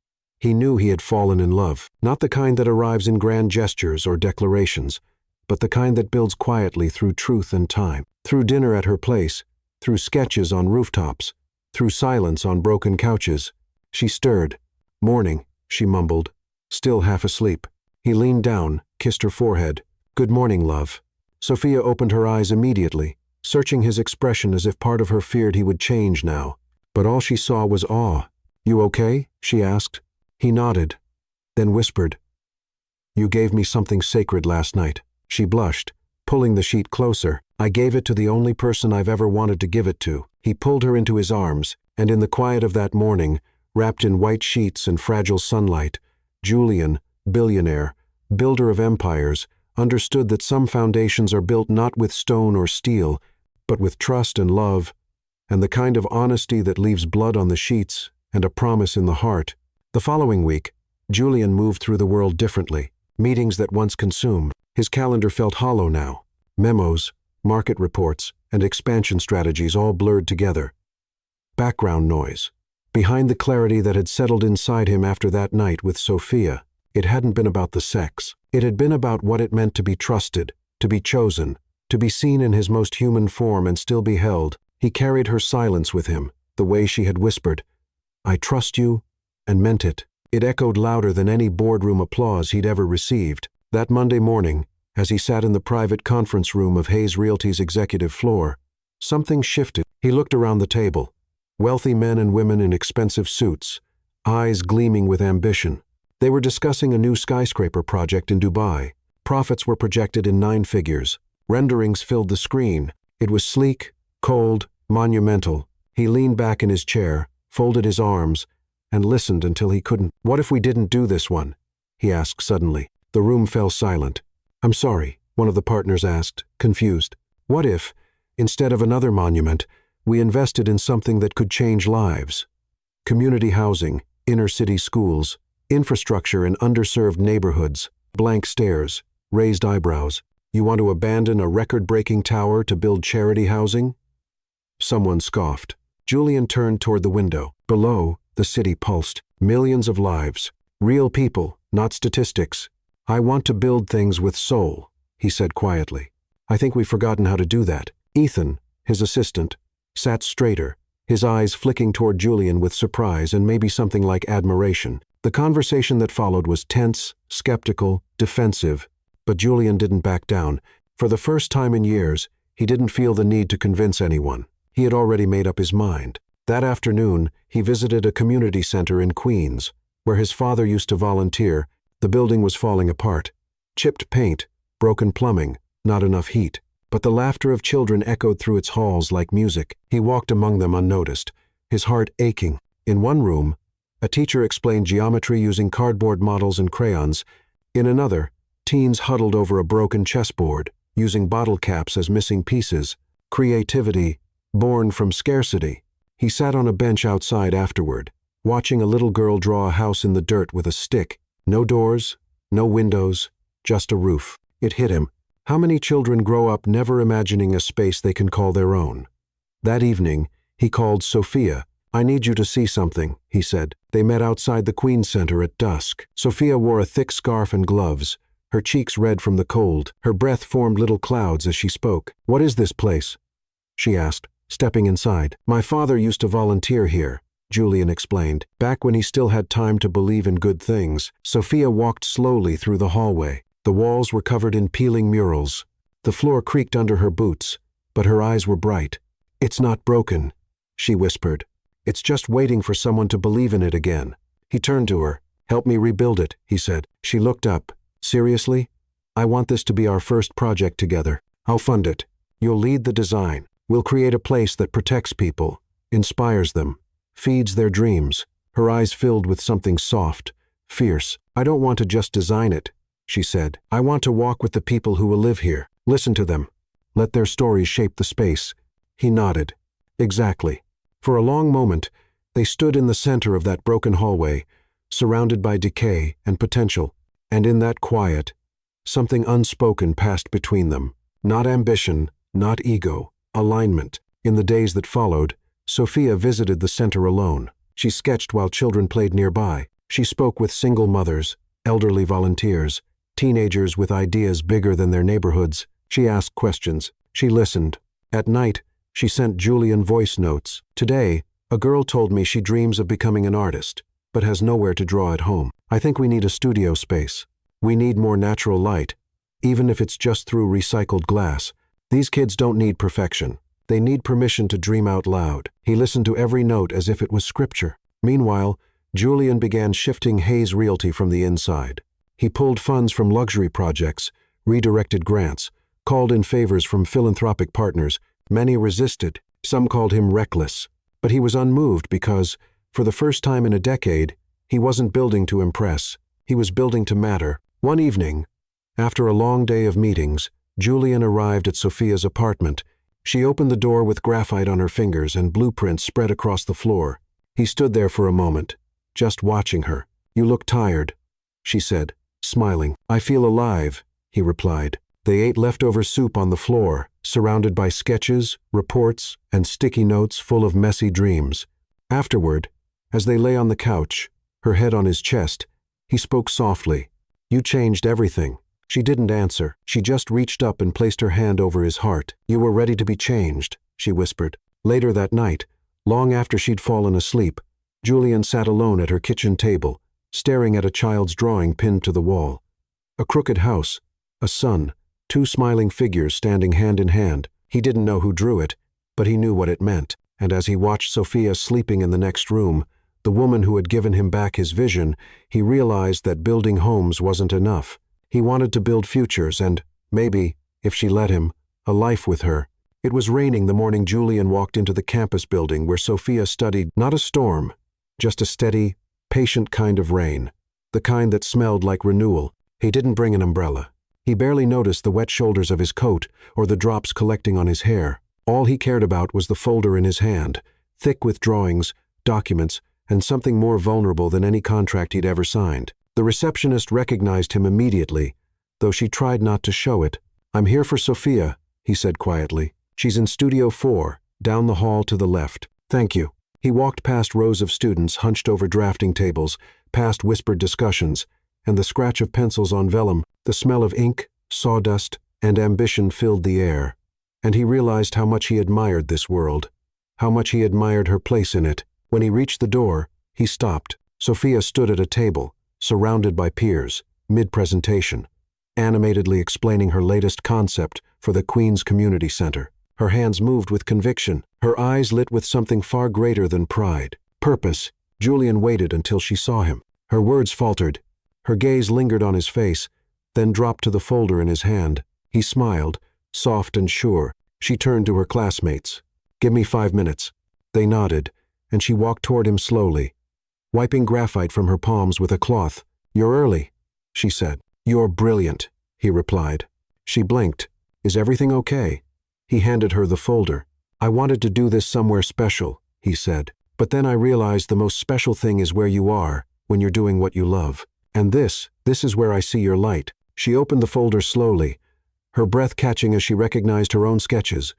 he knew he had fallen in love. Not the kind that arrives in grand gestures or declarations, but the kind that builds quietly through truth and time. Through dinner at her place, through sketches on rooftops, through silence on broken couches. She stirred. "Morning," she mumbled, still half asleep. He leaned down, kissed her forehead. "Good morning, love." Sophia opened her eyes immediately, searching his expression as if part of her feared he would change now. But all she saw was awe. "You okay?" she asked. He nodded, then whispered, "You gave me something sacred last night." She blushed, pulling the sheet closer. "I gave it to the only person I've ever wanted to give it to." He pulled her into his arms, and in the quiet of that morning, wrapped in white sheets and fragile sunlight, Julian, billionaire, builder of empires, understood that some foundations are built not with stone or steel, but with trust and love, and the kind of honesty that leaves blood on the sheets and a promise in the heart. The following week, Julian moved through the world differently. Meetings that once consumed, his calendar felt hollow now. Memos, market reports, and expansion strategies all blurred together. Background noise. Behind the clarity that had settled inside him after that night with Sophia, it hadn't been about the sex. It had been about what it meant to be trusted, to be chosen, to be seen in his most human form and still be held. He carried her silence with him, the way she had whispered, "I trust you," and meant it. It echoed louder than any boardroom applause he'd ever received. That Monday morning, as he sat in the private conference room of Hayes Realty's executive floor, something shifted. He looked around the table. Wealthy men and women in expensive suits, eyes gleaming with ambition. They were discussing a new skyscraper project in Dubai. Profits were projected in 9 figures. Renderings filled the screen. It was sleek, cold, monumental. He leaned back in his chair, folded his arms, and listened until he couldn't. "What if we didn't do this one?" he asked suddenly. The room fell silent. "I'm sorry," one of the partners asked, confused. "What if, instead of another monument, we invested in something that could change lives? Community housing, inner-city schools, infrastructure in underserved neighborhoods, blank stares, raised eyebrows. You want to abandon a record-breaking tower to build charity housing?" Someone scoffed. Julian turned toward the window. Below, the city pulsed. Millions of lives. Real people, not statistics. "I want to build things with soul," he said quietly. "I think we've forgotten how to do that." Ethan, his assistant, sat straighter, his eyes flicking toward Julian with surprise and maybe something like admiration. The conversation that followed was tense, skeptical, defensive, but Julian didn't back down. For the first time in years, he didn't feel the need to convince anyone. He had already made up his mind. That afternoon, he visited a community center in Queens, where his father used to volunteer. The building was falling apart. Chipped paint, broken plumbing, not enough heat. But the laughter of children echoed through its halls like music. He walked among them unnoticed, his heart aching. In one room, a teacher explained geometry using cardboard models and crayons. In another, teens huddled over a broken chessboard, using bottle caps as missing pieces. Creativity, born from scarcity. He sat on a bench outside afterward, watching a little girl draw a house in the dirt with a stick. No doors, no windows, just a roof. It hit him. How many children grow up never imagining a space they can call their own? That evening, he called Sophia. "I need you to see something," he said. They met outside the Queen's Center at dusk. Sophia wore a thick scarf and gloves, her cheeks red from the cold. Her breath formed little clouds as she spoke. "What is this place?" she asked, stepping inside. "My father used to volunteer here," Julian explained, "back when he still had time to believe in good things." Sophia walked slowly through the hallway. The walls were covered in peeling murals. The floor creaked under her boots, but her eyes were bright. "It's not broken," she whispered. "It's just waiting for someone to believe in it again." He turned to her. "Help me rebuild it," he said. She looked up. "Seriously? I want this to be our first project together. I'll fund it. You'll lead the design. We'll create a place that protects people, inspires them, feeds their dreams." Her eyes filled with something soft, fierce. "I don't want to just design it," she said. "I want to walk with the people who will live here. Listen to them. Let their stories shape the space. He nodded. Exactly. For a long moment, they stood in the center of that broken hallway, surrounded by decay and potential. And in that quiet, something unspoken passed between them. Not ambition, not ego, alignment. In the days that followed, Sophia visited the center alone. She sketched while children played nearby. She spoke with single mothers, elderly volunteers, teenagers with ideas bigger than their neighborhoods. She asked questions. She listened. At night, she sent Julian voice notes. Today, a girl told me she dreams of becoming an artist, but has nowhere to draw at home. I think we need a studio space. We need more natural light, even if it's just through recycled glass. These kids don't need perfection. They need permission to dream out loud. He listened to every note as if it was scripture. Meanwhile, Julian began shifting Hayes Realty from the inside. He pulled funds from luxury projects, redirected grants, called in favors from philanthropic partners. Many resisted. Some called him reckless. But he was unmoved because, for the first time in a decade, he wasn't building to impress. He was building to matter. One evening, after a long day of meetings, Julian arrived at Sophia's apartment. She opened the door with graphite on her fingers and blueprints spread across the floor. He stood there for a moment, just watching her. "You look tired," she said, smiling. "I feel alive," he replied. They ate leftover soup on the floor, surrounded by sketches, reports, and sticky notes full of messy dreams. Afterward, as they lay on the couch, her head on his chest, he spoke softly. "You changed everything." She didn't answer. She just reached up and placed her hand over his heart. "You were ready to be changed," she whispered. Later that night, long after she'd fallen asleep, Julian sat alone at her kitchen table, staring at a child's drawing pinned to the wall. A crooked house, a sun, two smiling figures standing hand in hand. He didn't know who drew it, but he knew what it meant. And as he watched Sophia sleeping in the next room, the woman who had given him back his vision, he realized that building homes wasn't enough. He wanted to build futures and, maybe, if she let him, a life with her. It was raining the morning Julian walked into the campus building where Sophia studied. Not a storm, just a steady, patient kind of rain. The kind that smelled like renewal. He didn't bring an umbrella. He barely noticed the wet shoulders of his coat or the drops collecting on his hair. All he cared about was the folder in his hand, thick with drawings, documents, and something more vulnerable than any contract he'd ever signed. The receptionist recognized him immediately, though she tried not to show it. "I'm here for Sophia," he said quietly. "She's in Studio 4, down the hall to the left." "Thank you." He walked past rows of students hunched over drafting tables, past whispered discussions, and the scratch of pencils on vellum. The smell of ink, sawdust, and ambition filled the air. And he realized how much he admired this world, how much he admired her place in it. When he reached the door, he stopped. Sophia stood at a table, surrounded by peers, mid-presentation, animatedly explaining her latest concept for the Queen's Community Center. Her hands moved with conviction, her eyes lit with something far greater than pride. Purpose. Julian waited until she saw him. Her words faltered. Her gaze lingered on his face, then dropped to the folder in his hand. He smiled, soft and sure. She turned to her classmates. "Give me 5 minutes." They nodded, and she walked toward him slowly, wiping graphite from her palms with a cloth. "You're early," she said. "You're brilliant," he replied. She blinked. "Is everything okay?" He handed her the folder. "I wanted to do this somewhere special," he said. "But then I realized the most special thing is where you are, when you're doing what you love. And this is where I see your light." She opened the folder slowly, her breath catching as she recognized her own sketches,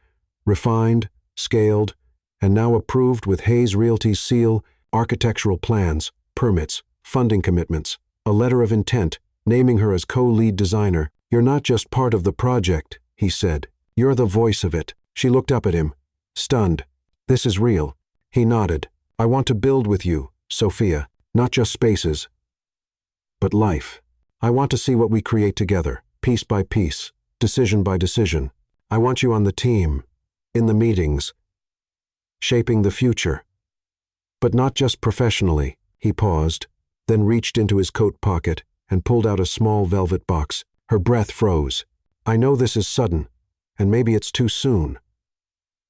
refined, scaled, and now approved with Hayes Realty's seal, architectural plans, permits, funding commitments, a letter of intent, naming her as co-lead designer. "You're not just part of the project," he said. "You're the voice of it." She looked up at him, stunned. "This is real." He nodded. "I want to build with you, Sophia, not just spaces, but life. I want to see what we create together, piece by piece, decision by decision. I want you on the team, in the meetings, shaping the future. But not just professionally." He paused, then reached into his coat pocket and pulled out a small velvet box. Her breath froze. "I know this is sudden, and maybe it's too soon.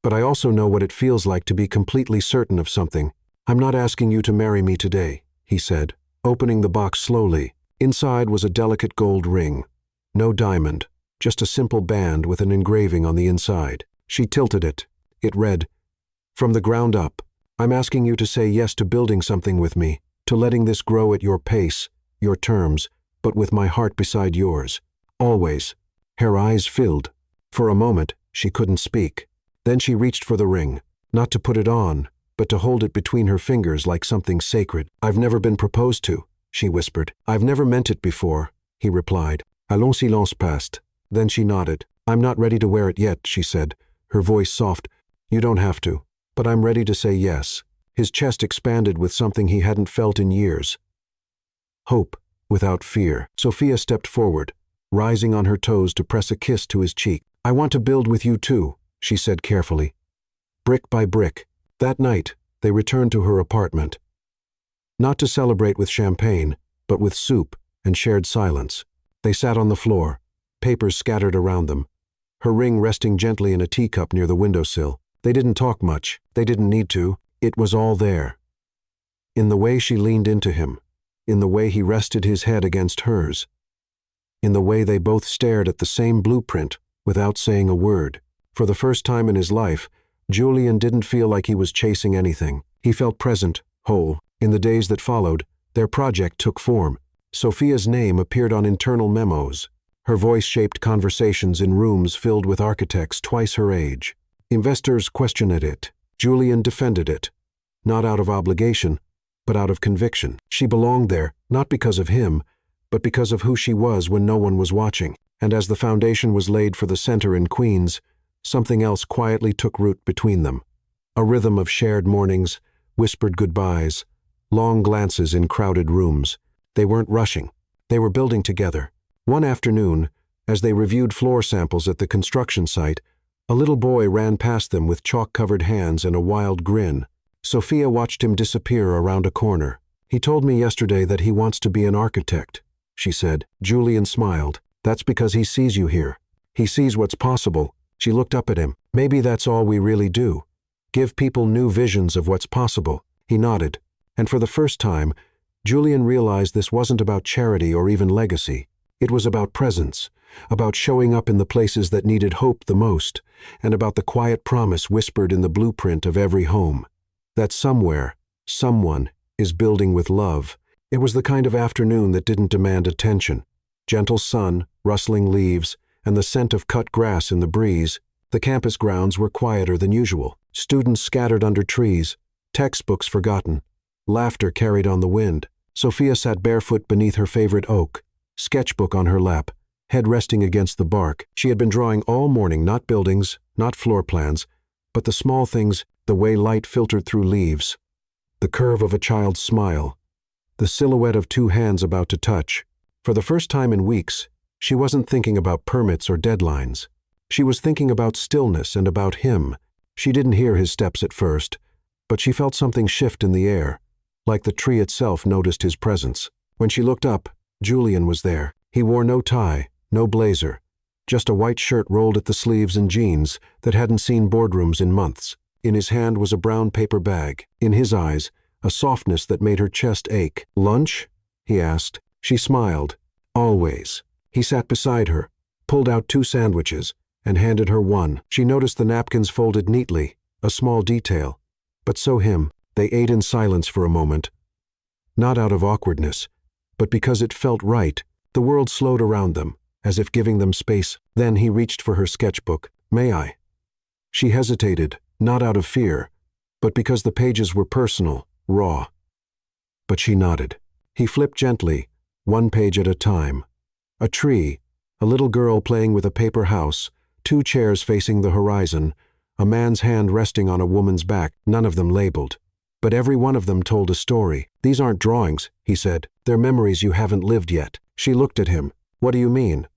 But I also know what it feels like to be completely certain of something. I'm not asking you to marry me today," he said, opening the box slowly. Inside was a delicate gold ring. No diamond, just a simple band with an engraving on the inside. She tilted it. It read, "From the ground up, I'm asking you to say yes to building something with me, to letting this grow at your pace, your terms, but with my heart beside yours. Always." Her eyes filled. For a moment, she couldn't speak. Then she reached for the ring, not to put it on, but to hold it between her fingers like something sacred. "I've never been proposed to," she whispered. "I've never meant it before," he replied. A long silence passed. Then she nodded. "I'm not ready to wear it yet," she said, her voice soft. "You don't have to. But I'm ready to say yes." His chest expanded with something he hadn't felt in years. Hope, without fear. Sophia stepped forward, rising on her toes to press a kiss to his cheek. "I want to build with you too," she said carefully. Brick by brick. That night, they returned to her apartment. Not to celebrate with champagne, but with soup and shared silence. They sat on the floor, papers scattered around them, her ring resting gently in a teacup near the windowsill. They didn't talk much. They didn't need to. It was all there. In the way she leaned into him, in the way he rested his head against hers, in the way they both stared at the same blueprint without saying a word. For the first time in his life, Julian didn't feel like he was chasing anything. He felt present, whole. In the days that followed, their project took form. Sophia's name appeared on internal memos. Her voice shaped conversations in rooms filled with architects twice her age. Investors questioned it. Julian defended it. Not out of obligation, but out of conviction. She belonged there, not because of him, but because of who she was when no one was watching. And as the foundation was laid for the center in Queens, something else quietly took root between them. A rhythm of shared mornings, whispered goodbyes, long glances in crowded rooms. They weren't rushing. They were building together. One afternoon, as they reviewed floor samples at the construction site, a little boy ran past them with chalk-covered hands and a wild grin. Sophia watched him disappear around a corner. "He told me yesterday that he wants to be an architect," she said. Julian smiled. "That's because he sees you here. He sees what's possible." She looked up at him. "Maybe that's all we really do. Give people new visions of what's possible." He nodded. And for the first time, Julian realized this wasn't about charity or even legacy. It was about presence, about showing up in the places that needed hope the most, and about the quiet promise whispered in the blueprint of every home. That somewhere, someone is building with love. It was the kind of afternoon that didn't demand attention. Gentle sun, rustling leaves, and the scent of cut grass in the breeze. The campus grounds were quieter than usual. Students scattered under trees, textbooks forgotten, laughter carried on the wind. Sophia sat barefoot beneath her favorite oak, sketchbook on her lap, head resting against the bark. She had been drawing all morning, not buildings, not floor plans, but the small things, the way light filtered through leaves, the curve of a child's smile, the silhouette of two hands about to touch. For the first time in weeks, she wasn't thinking about permits or deadlines. She was thinking about stillness and about him. She didn't hear his steps at first, but she felt something shift in the air, like the tree itself noticed his presence. When she looked up, Julian was there. He wore no tie, no blazer, just a white shirt rolled at the sleeves and jeans that hadn't seen boardrooms in months. In his hand was a brown paper bag. In his eyes, a softness that made her chest ache. "Lunch?" he asked. She smiled. "Always." He sat beside her, pulled out 2 sandwiches, and handed her one. She noticed the napkins folded neatly, a small detail. But so him. They ate in silence for a moment. Not out of awkwardness, but because it felt right. The world slowed around them, as if giving them space. Then he reached for her sketchbook. "May I?" She hesitated, not out of fear, but because the pages were personal, raw. But she nodded. He flipped gently, 1 page at a time. A tree, a little girl playing with a paper house, 2 chairs facing the horizon, a man's hand resting on a woman's back, none of them labeled. But every one of them told a story. "These aren't drawings," he said. "They're memories you haven't lived yet." She looked at him. "What do you mean?"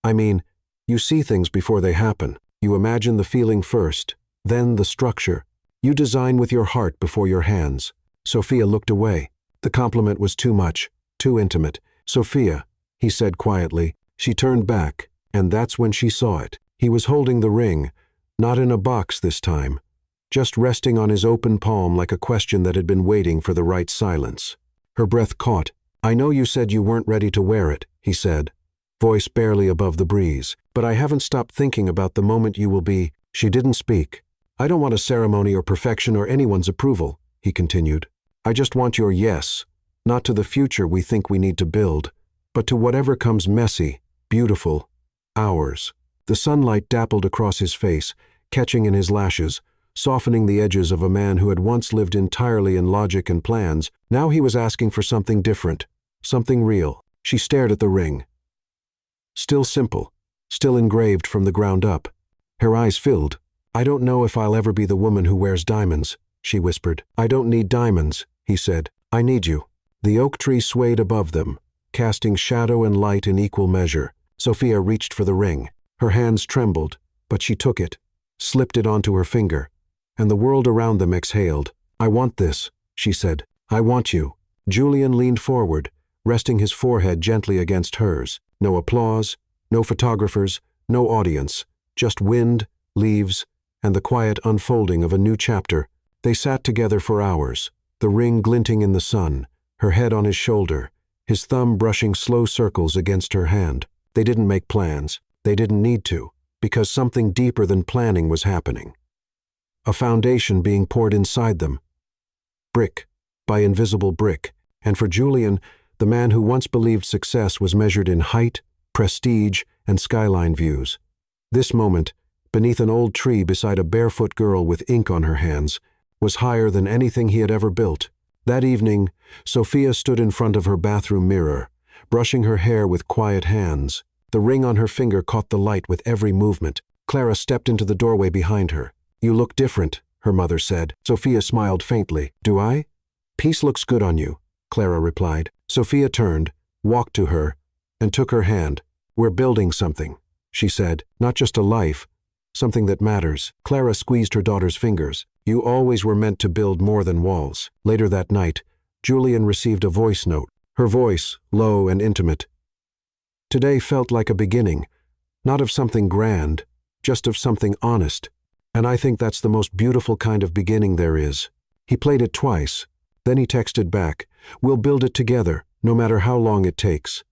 "I mean, you see things before they happen. You imagine the feeling first, then the structure. You design with your heart before your hands." Sophia looked away. The compliment was too much, too intimate. "Sophia," he said quietly. She turned back, and that's when she saw it. He was holding the ring, not in a box this time, just resting on his open palm like a question that had been waiting for the right silence. Her breath caught. "I know you said you weren't ready to wear it," he said. voice barely above the breeze. But I haven't stopped thinking about the moment you will be. She didn't speak. I don't want a ceremony or perfection or anyone's approval, he continued. I just want your yes, not to the future we think we need to build, but to whatever comes messy, beautiful, ours. The sunlight dappled across his face, catching in his lashes, softening the edges of a man who had once lived entirely in logic and plans. Now he was asking for something different, something real. She stared at the ring. Still simple, still engraved from the ground up. Her eyes filled. I don't know if I'll ever be the woman who wears diamonds, she whispered. I don't need diamonds, he said. I need you. The oak tree swayed above them, casting shadow and light in equal measure. Sophia reached for the ring. Her hands trembled, but she took it, slipped it onto her finger, and the world around them exhaled. I want this, she said. I want you. Julian leaned forward, resting his forehead gently against hers. No applause, no photographers, no audience, just wind, leaves, and the quiet unfolding of a new chapter. They sat together for hours, the ring glinting in the sun, her head on his shoulder, his thumb brushing slow circles against her hand. They didn't make plans. They didn't need to, because something deeper than planning was happening. A foundation being poured inside them. Brick by invisible brick. And for Julian, the man who once believed success was measured in height, prestige, and skyline views. This moment, beneath an old tree beside a barefoot girl with ink on her hands, was higher than anything he had ever built. That evening, Sophia stood in front of her bathroom mirror, brushing her hair with quiet hands. The ring on her finger caught the light with every movement. Clara stepped into the doorway behind her. You look different, her mother said. Sophia smiled faintly. Do I? Peace looks good on you, Clara replied. Sophia turned, walked to her, and took her hand. We're building something, she said. Not just a life, something that matters. Clara squeezed her daughter's fingers. You always were meant to build more than walls. Later that night, Julian received a voice note. Her voice, low and intimate. Today felt like a beginning, not of something grand, just of something honest. And I think that's the most beautiful kind of beginning there is. He played it twice. Then he texted back, we'll build it together, no matter how long it takes.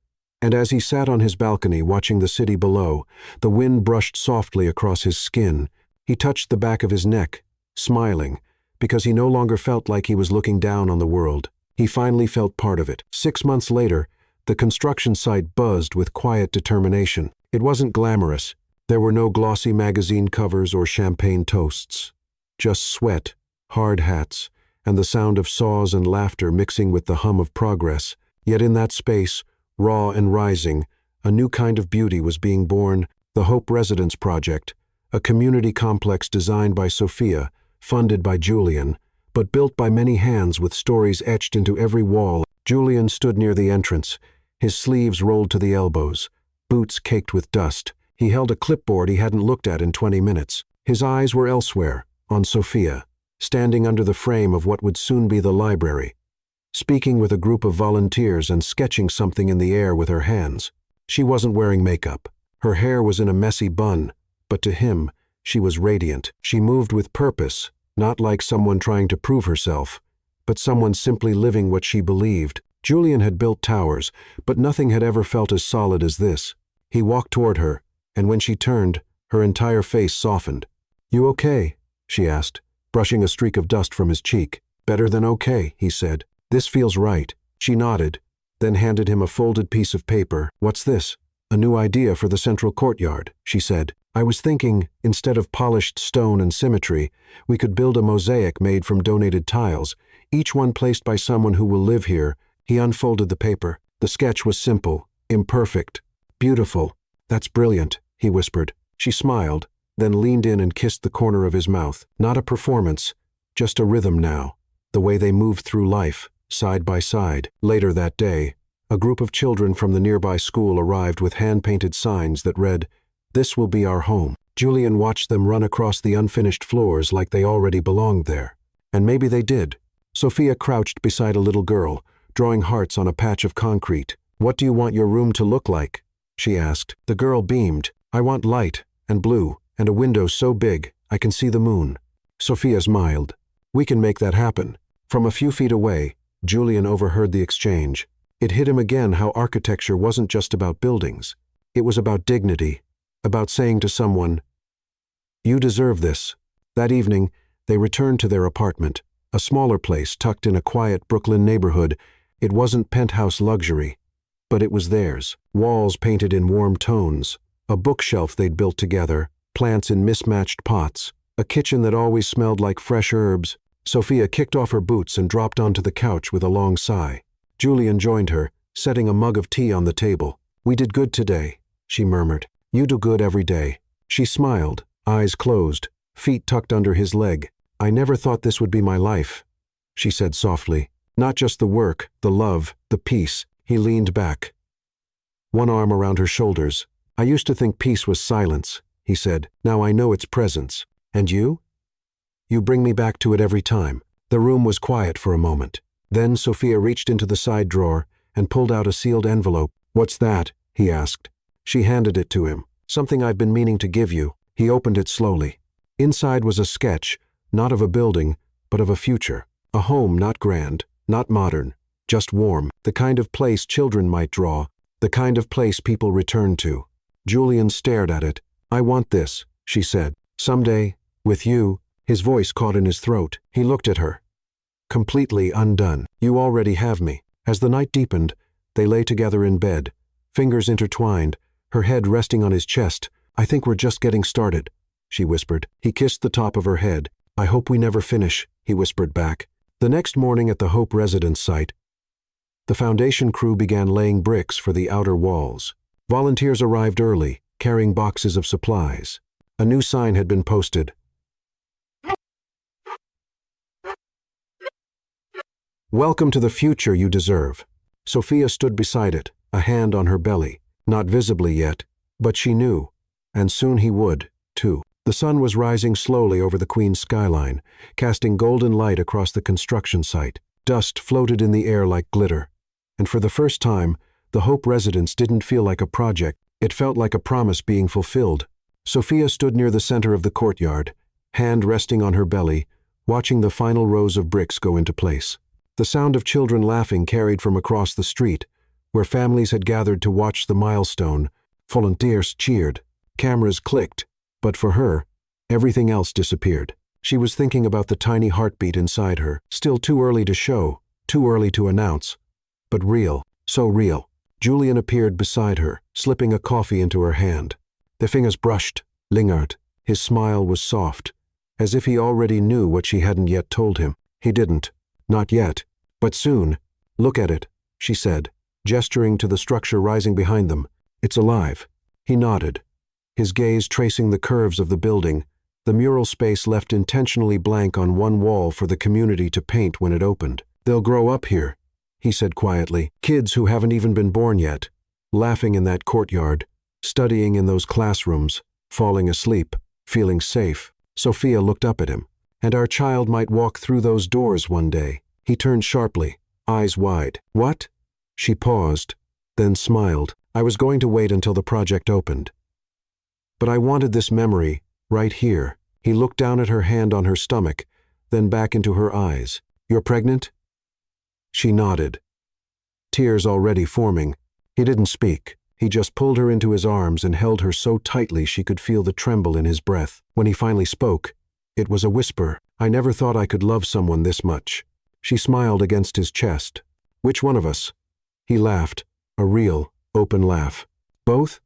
And as he sat on his balcony watching the city below, the wind brushed softly across his skin. He touched the back of his neck, smiling, because he no longer felt like he was looking down on the world. He finally felt part of it. 6 months later, the construction site buzzed with quiet determination. It wasn't glamorous. There were no glossy magazine covers or champagne toasts. Just sweat, hard hats, and the sound of saws and laughter mixing with the hum of progress. Yet in that space, raw and rising, a new kind of beauty was being born. The Hope Residence Project, a community complex designed by Sophia, funded by Julian, but built by many hands with stories etched into every wall. Julian stood near the entrance, his sleeves rolled to the elbows, boots caked with dust. He held a clipboard he hadn't looked at in 20 minutes. His eyes were elsewhere, on Sophia, standing under the frame of what would soon be the library, speaking with a group of volunteers and sketching something in the air with her hands. She wasn't wearing makeup. Her hair was in a messy bun, but to him, she was radiant. She moved with purpose, not like someone trying to prove herself, but someone simply living what she believed. Julian had built towers, but nothing had ever felt as solid as this. He walked toward her, and when she turned, her entire face softened. You okay? She asked, brushing a streak of dust from his cheek. Better than okay, he said. This feels right. She nodded, then handed him a folded piece of paper. What's this? A new idea for the central courtyard, she said. I was thinking, instead of polished stone and symmetry, we could build a mosaic made from donated tiles, each one placed by someone who will live here. He unfolded the paper. The sketch was simple, imperfect, beautiful. That's brilliant, he whispered. She smiled, then leaned in and kissed the corner of his mouth. Not a performance, just a rhythm now, the way they moved through life, side by side. Later that day, a group of children from the nearby school arrived with hand-painted signs that read, "This will be our home." Julian watched them run across the unfinished floors like they already belonged there. And maybe they did. Sophia crouched beside a little girl, drawing hearts on a patch of concrete. What do you want your room to look like? She asked. The girl beamed. I want light, and blue, and a window so big I can see the moon. Sophia smiled. We can make that happen. From a few feet away, Julian overheard the exchange. It hit him again how architecture wasn't just about buildings. It was about dignity, about saying to someone, "You deserve this." That evening, they returned to their apartment, a smaller place tucked in a quiet Brooklyn neighborhood. It wasn't penthouse luxury, but it was theirs. Walls painted in warm tones, a bookshelf they'd built together, plants in mismatched pots, a kitchen that always smelled like fresh herbs. Sophia kicked off her boots and dropped onto the couch with a long sigh. Julian joined her, setting a mug of tea on the table. "We did good today," she murmured. "You do good every day." She smiled, eyes closed, feet tucked under his leg. "I never thought this would be my life," she said softly. "Not just the work, the love, the peace." He leaned back, one arm around her shoulders. "I used to think peace was silence," he said. "Now I know it's presence. And you? You bring me back to it every time." The room was quiet for a moment. Then Sophia reached into the side drawer and pulled out a sealed envelope. "What's that?" he asked. She handed it to him. "Something I've been meaning to give you." He opened it slowly. Inside was a sketch, not of a building, but of a future. A home not grand, not modern, just warm. The kind of place children might draw, the kind of place people return to. Julian stared at it. "I want this," she said. "Someday, with you." His voice caught in his throat. He looked at her, completely undone. "You already have me." As the night deepened, they lay together in bed, fingers intertwined, her head resting on his chest. "I think we're just getting started," she whispered. He kissed the top of her head. "I hope we never finish," he whispered back. The next morning at the Hope residence site, the foundation crew began laying bricks for the outer walls. Volunteers arrived early, carrying boxes of supplies. A new sign had been posted. "Welcome to the future you deserve." Sophia stood beside it, a hand on her belly. Not visibly yet, but she knew, and soon he would, too. The sun was rising slowly over the Queen's skyline, casting golden light across the construction site. Dust floated in the air like glitter, and for the first time, the Hope residence didn't feel like a project. It felt like a promise being fulfilled. Sophia stood near the center of the courtyard, hand resting on her belly, watching the final rows of bricks go into place. The sound of children laughing carried from across the street, where families had gathered to watch the milestone. Volunteers cheered, cameras clicked, but for her, everything else disappeared. She was thinking about the tiny heartbeat inside her, still too early to show, too early to announce, but real, so real. Julian appeared beside her, slipping a coffee into her hand. Their fingers brushed, lingered. His smile was soft, as if he already knew what she hadn't yet told him. He didn't. Not yet, but soon. "Look at it," she said, gesturing to the structure rising behind them. "It's alive." He nodded, his gaze tracing the curves of the building, the mural space left intentionally blank on one wall for the community to paint when it opened. "They'll grow up here," he said quietly. "Kids who haven't even been born yet, laughing in that courtyard, studying in those classrooms, falling asleep, feeling safe." Sophia looked up at him. "And our child might walk through those doors one day." He turned sharply, eyes wide. "What?" She paused, then smiled. "I was going to wait until the project opened. But I wanted this memory, right here." He looked down at her hand on her stomach, then back into her eyes. "You're pregnant?" She nodded, tears already forming. He didn't speak. He just pulled her into his arms and held her so tightly she could feel the tremble in his breath. When he finally spoke, it was a whisper. "I never thought I could love someone this much." She smiled against his chest. "Which one of us?" He laughed, a real, open laugh. "Both?"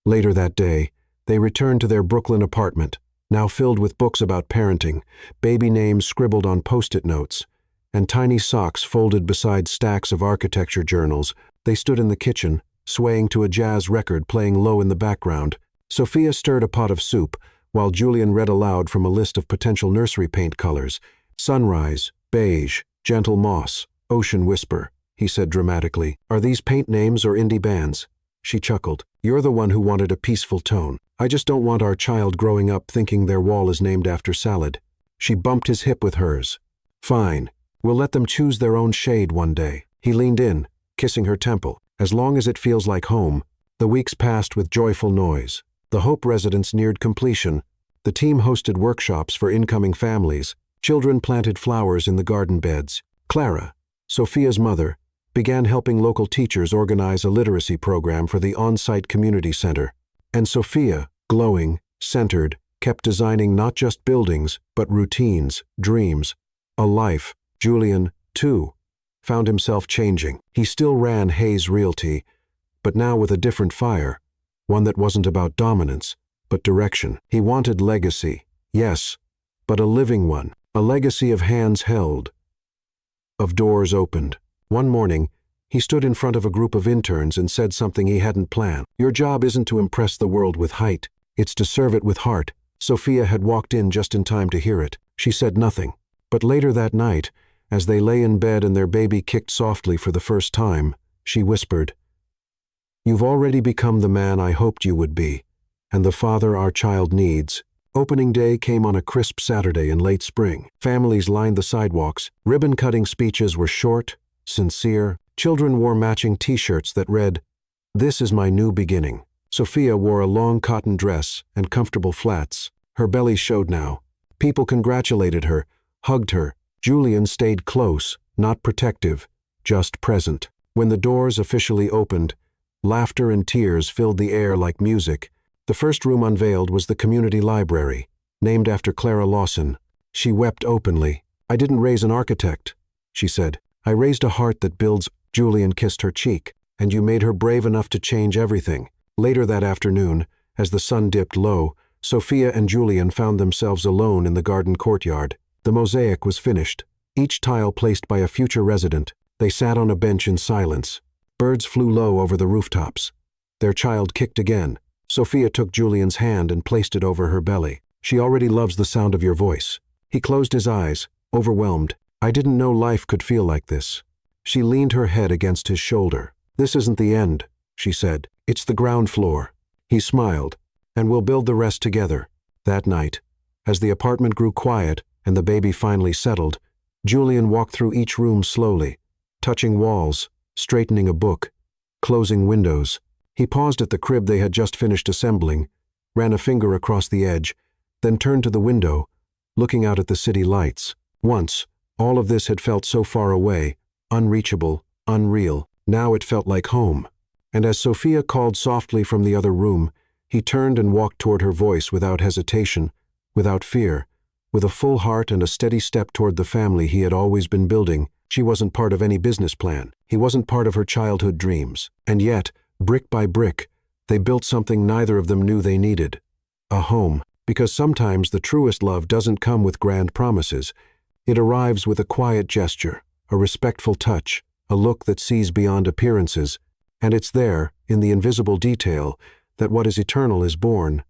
Later that day, they returned to their Brooklyn apartment, now filled with books about parenting, baby names scribbled on post-it notes, and tiny socks folded beside stacks of architecture journals. They stood in the kitchen, swaying to a jazz record playing low in the background. Sophia stirred a pot of soup, while Julian read aloud from a list of potential nursery paint colors. "Sunrise, beige, gentle moss, ocean whisper," he said dramatically. "Are these paint names or indie bands?" She chuckled. "You're the one who wanted a peaceful tone. I just don't want our child growing up thinking their wall is named after salad." She bumped his hip with hers. "Fine. We'll let them choose their own shade one day." He leaned in, kissing her temple. "As long as it feels like home." The weeks passed with joyful noise. The Hope residence neared completion. The team hosted workshops for incoming families. Children planted flowers in the garden beds. Clara, Sophia's mother, began helping local teachers organize a literacy program for the on-site community center. And Sophia, glowing, centered, kept designing not just buildings, but routines, dreams, a life. Julian, too, found himself changing. He still ran Hayes Realty, but now with a different fire, one that wasn't about dominance, but direction. He wanted legacy, yes, but a living one, a legacy of hands held, of doors opened. One morning, he stood in front of a group of interns and said something he hadn't planned. "Your job isn't to impress the world with height, it's to serve it with heart." Sophia had walked in just in time to hear it. She said nothing. But later that night, as they lay in bed and their baby kicked softly for the first time, she whispered, "You've already become the man I hoped you would be, and the father our child needs." Opening day came on a crisp Saturday in late spring. Families lined the sidewalks. Ribbon-cutting speeches were short, sincere. Children wore matching T-shirts that read, "This is my new beginning." Sophia wore a long cotton dress and comfortable flats. Her belly showed now. People congratulated her, hugged her. Julian stayed close, not protective, just present. When the doors officially opened, laughter and tears filled the air like music. The first room unveiled was the community library, named after Clara Lawson. She wept openly. "I didn't raise an architect," she said. "I raised a heart that builds." Julian kissed her cheek. "And you made her brave enough to change everything." Later that afternoon, as the sun dipped low, Sophia and Julian found themselves alone in the garden courtyard. The mosaic was finished, each tile placed by a future resident. They sat on a bench in silence. Birds flew low over the rooftops. Their child kicked again. Sophia took Julian's hand and placed it over her belly. "She already loves the sound of your voice." He closed his eyes, overwhelmed. "I didn't know life could feel like this." She leaned her head against his shoulder. "This isn't the end," she said. "It's the ground floor." He smiled. "And we'll build the rest together." That night, as the apartment grew quiet and the baby finally settled, Julian walked through each room slowly, touching walls, straightening a book, closing windows. He paused at the crib they had just finished assembling, ran a finger across the edge, then turned to the window, looking out at the city lights. Once, all of this had felt so far away, unreachable, unreal. Now it felt like home. And as Sophia called softly from the other room, he turned and walked toward her voice without hesitation, without fear, with a full heart and a steady step toward the family he had always been building. She wasn't part of any business plan. He wasn't part of her childhood dreams. And yet, brick by brick, they built something neither of them knew they needed. A home. Because sometimes the truest love doesn't come with grand promises. It arrives with a quiet gesture, a respectful touch, a look that sees beyond appearances. And it's there, in the invisible detail, that what is eternal is born.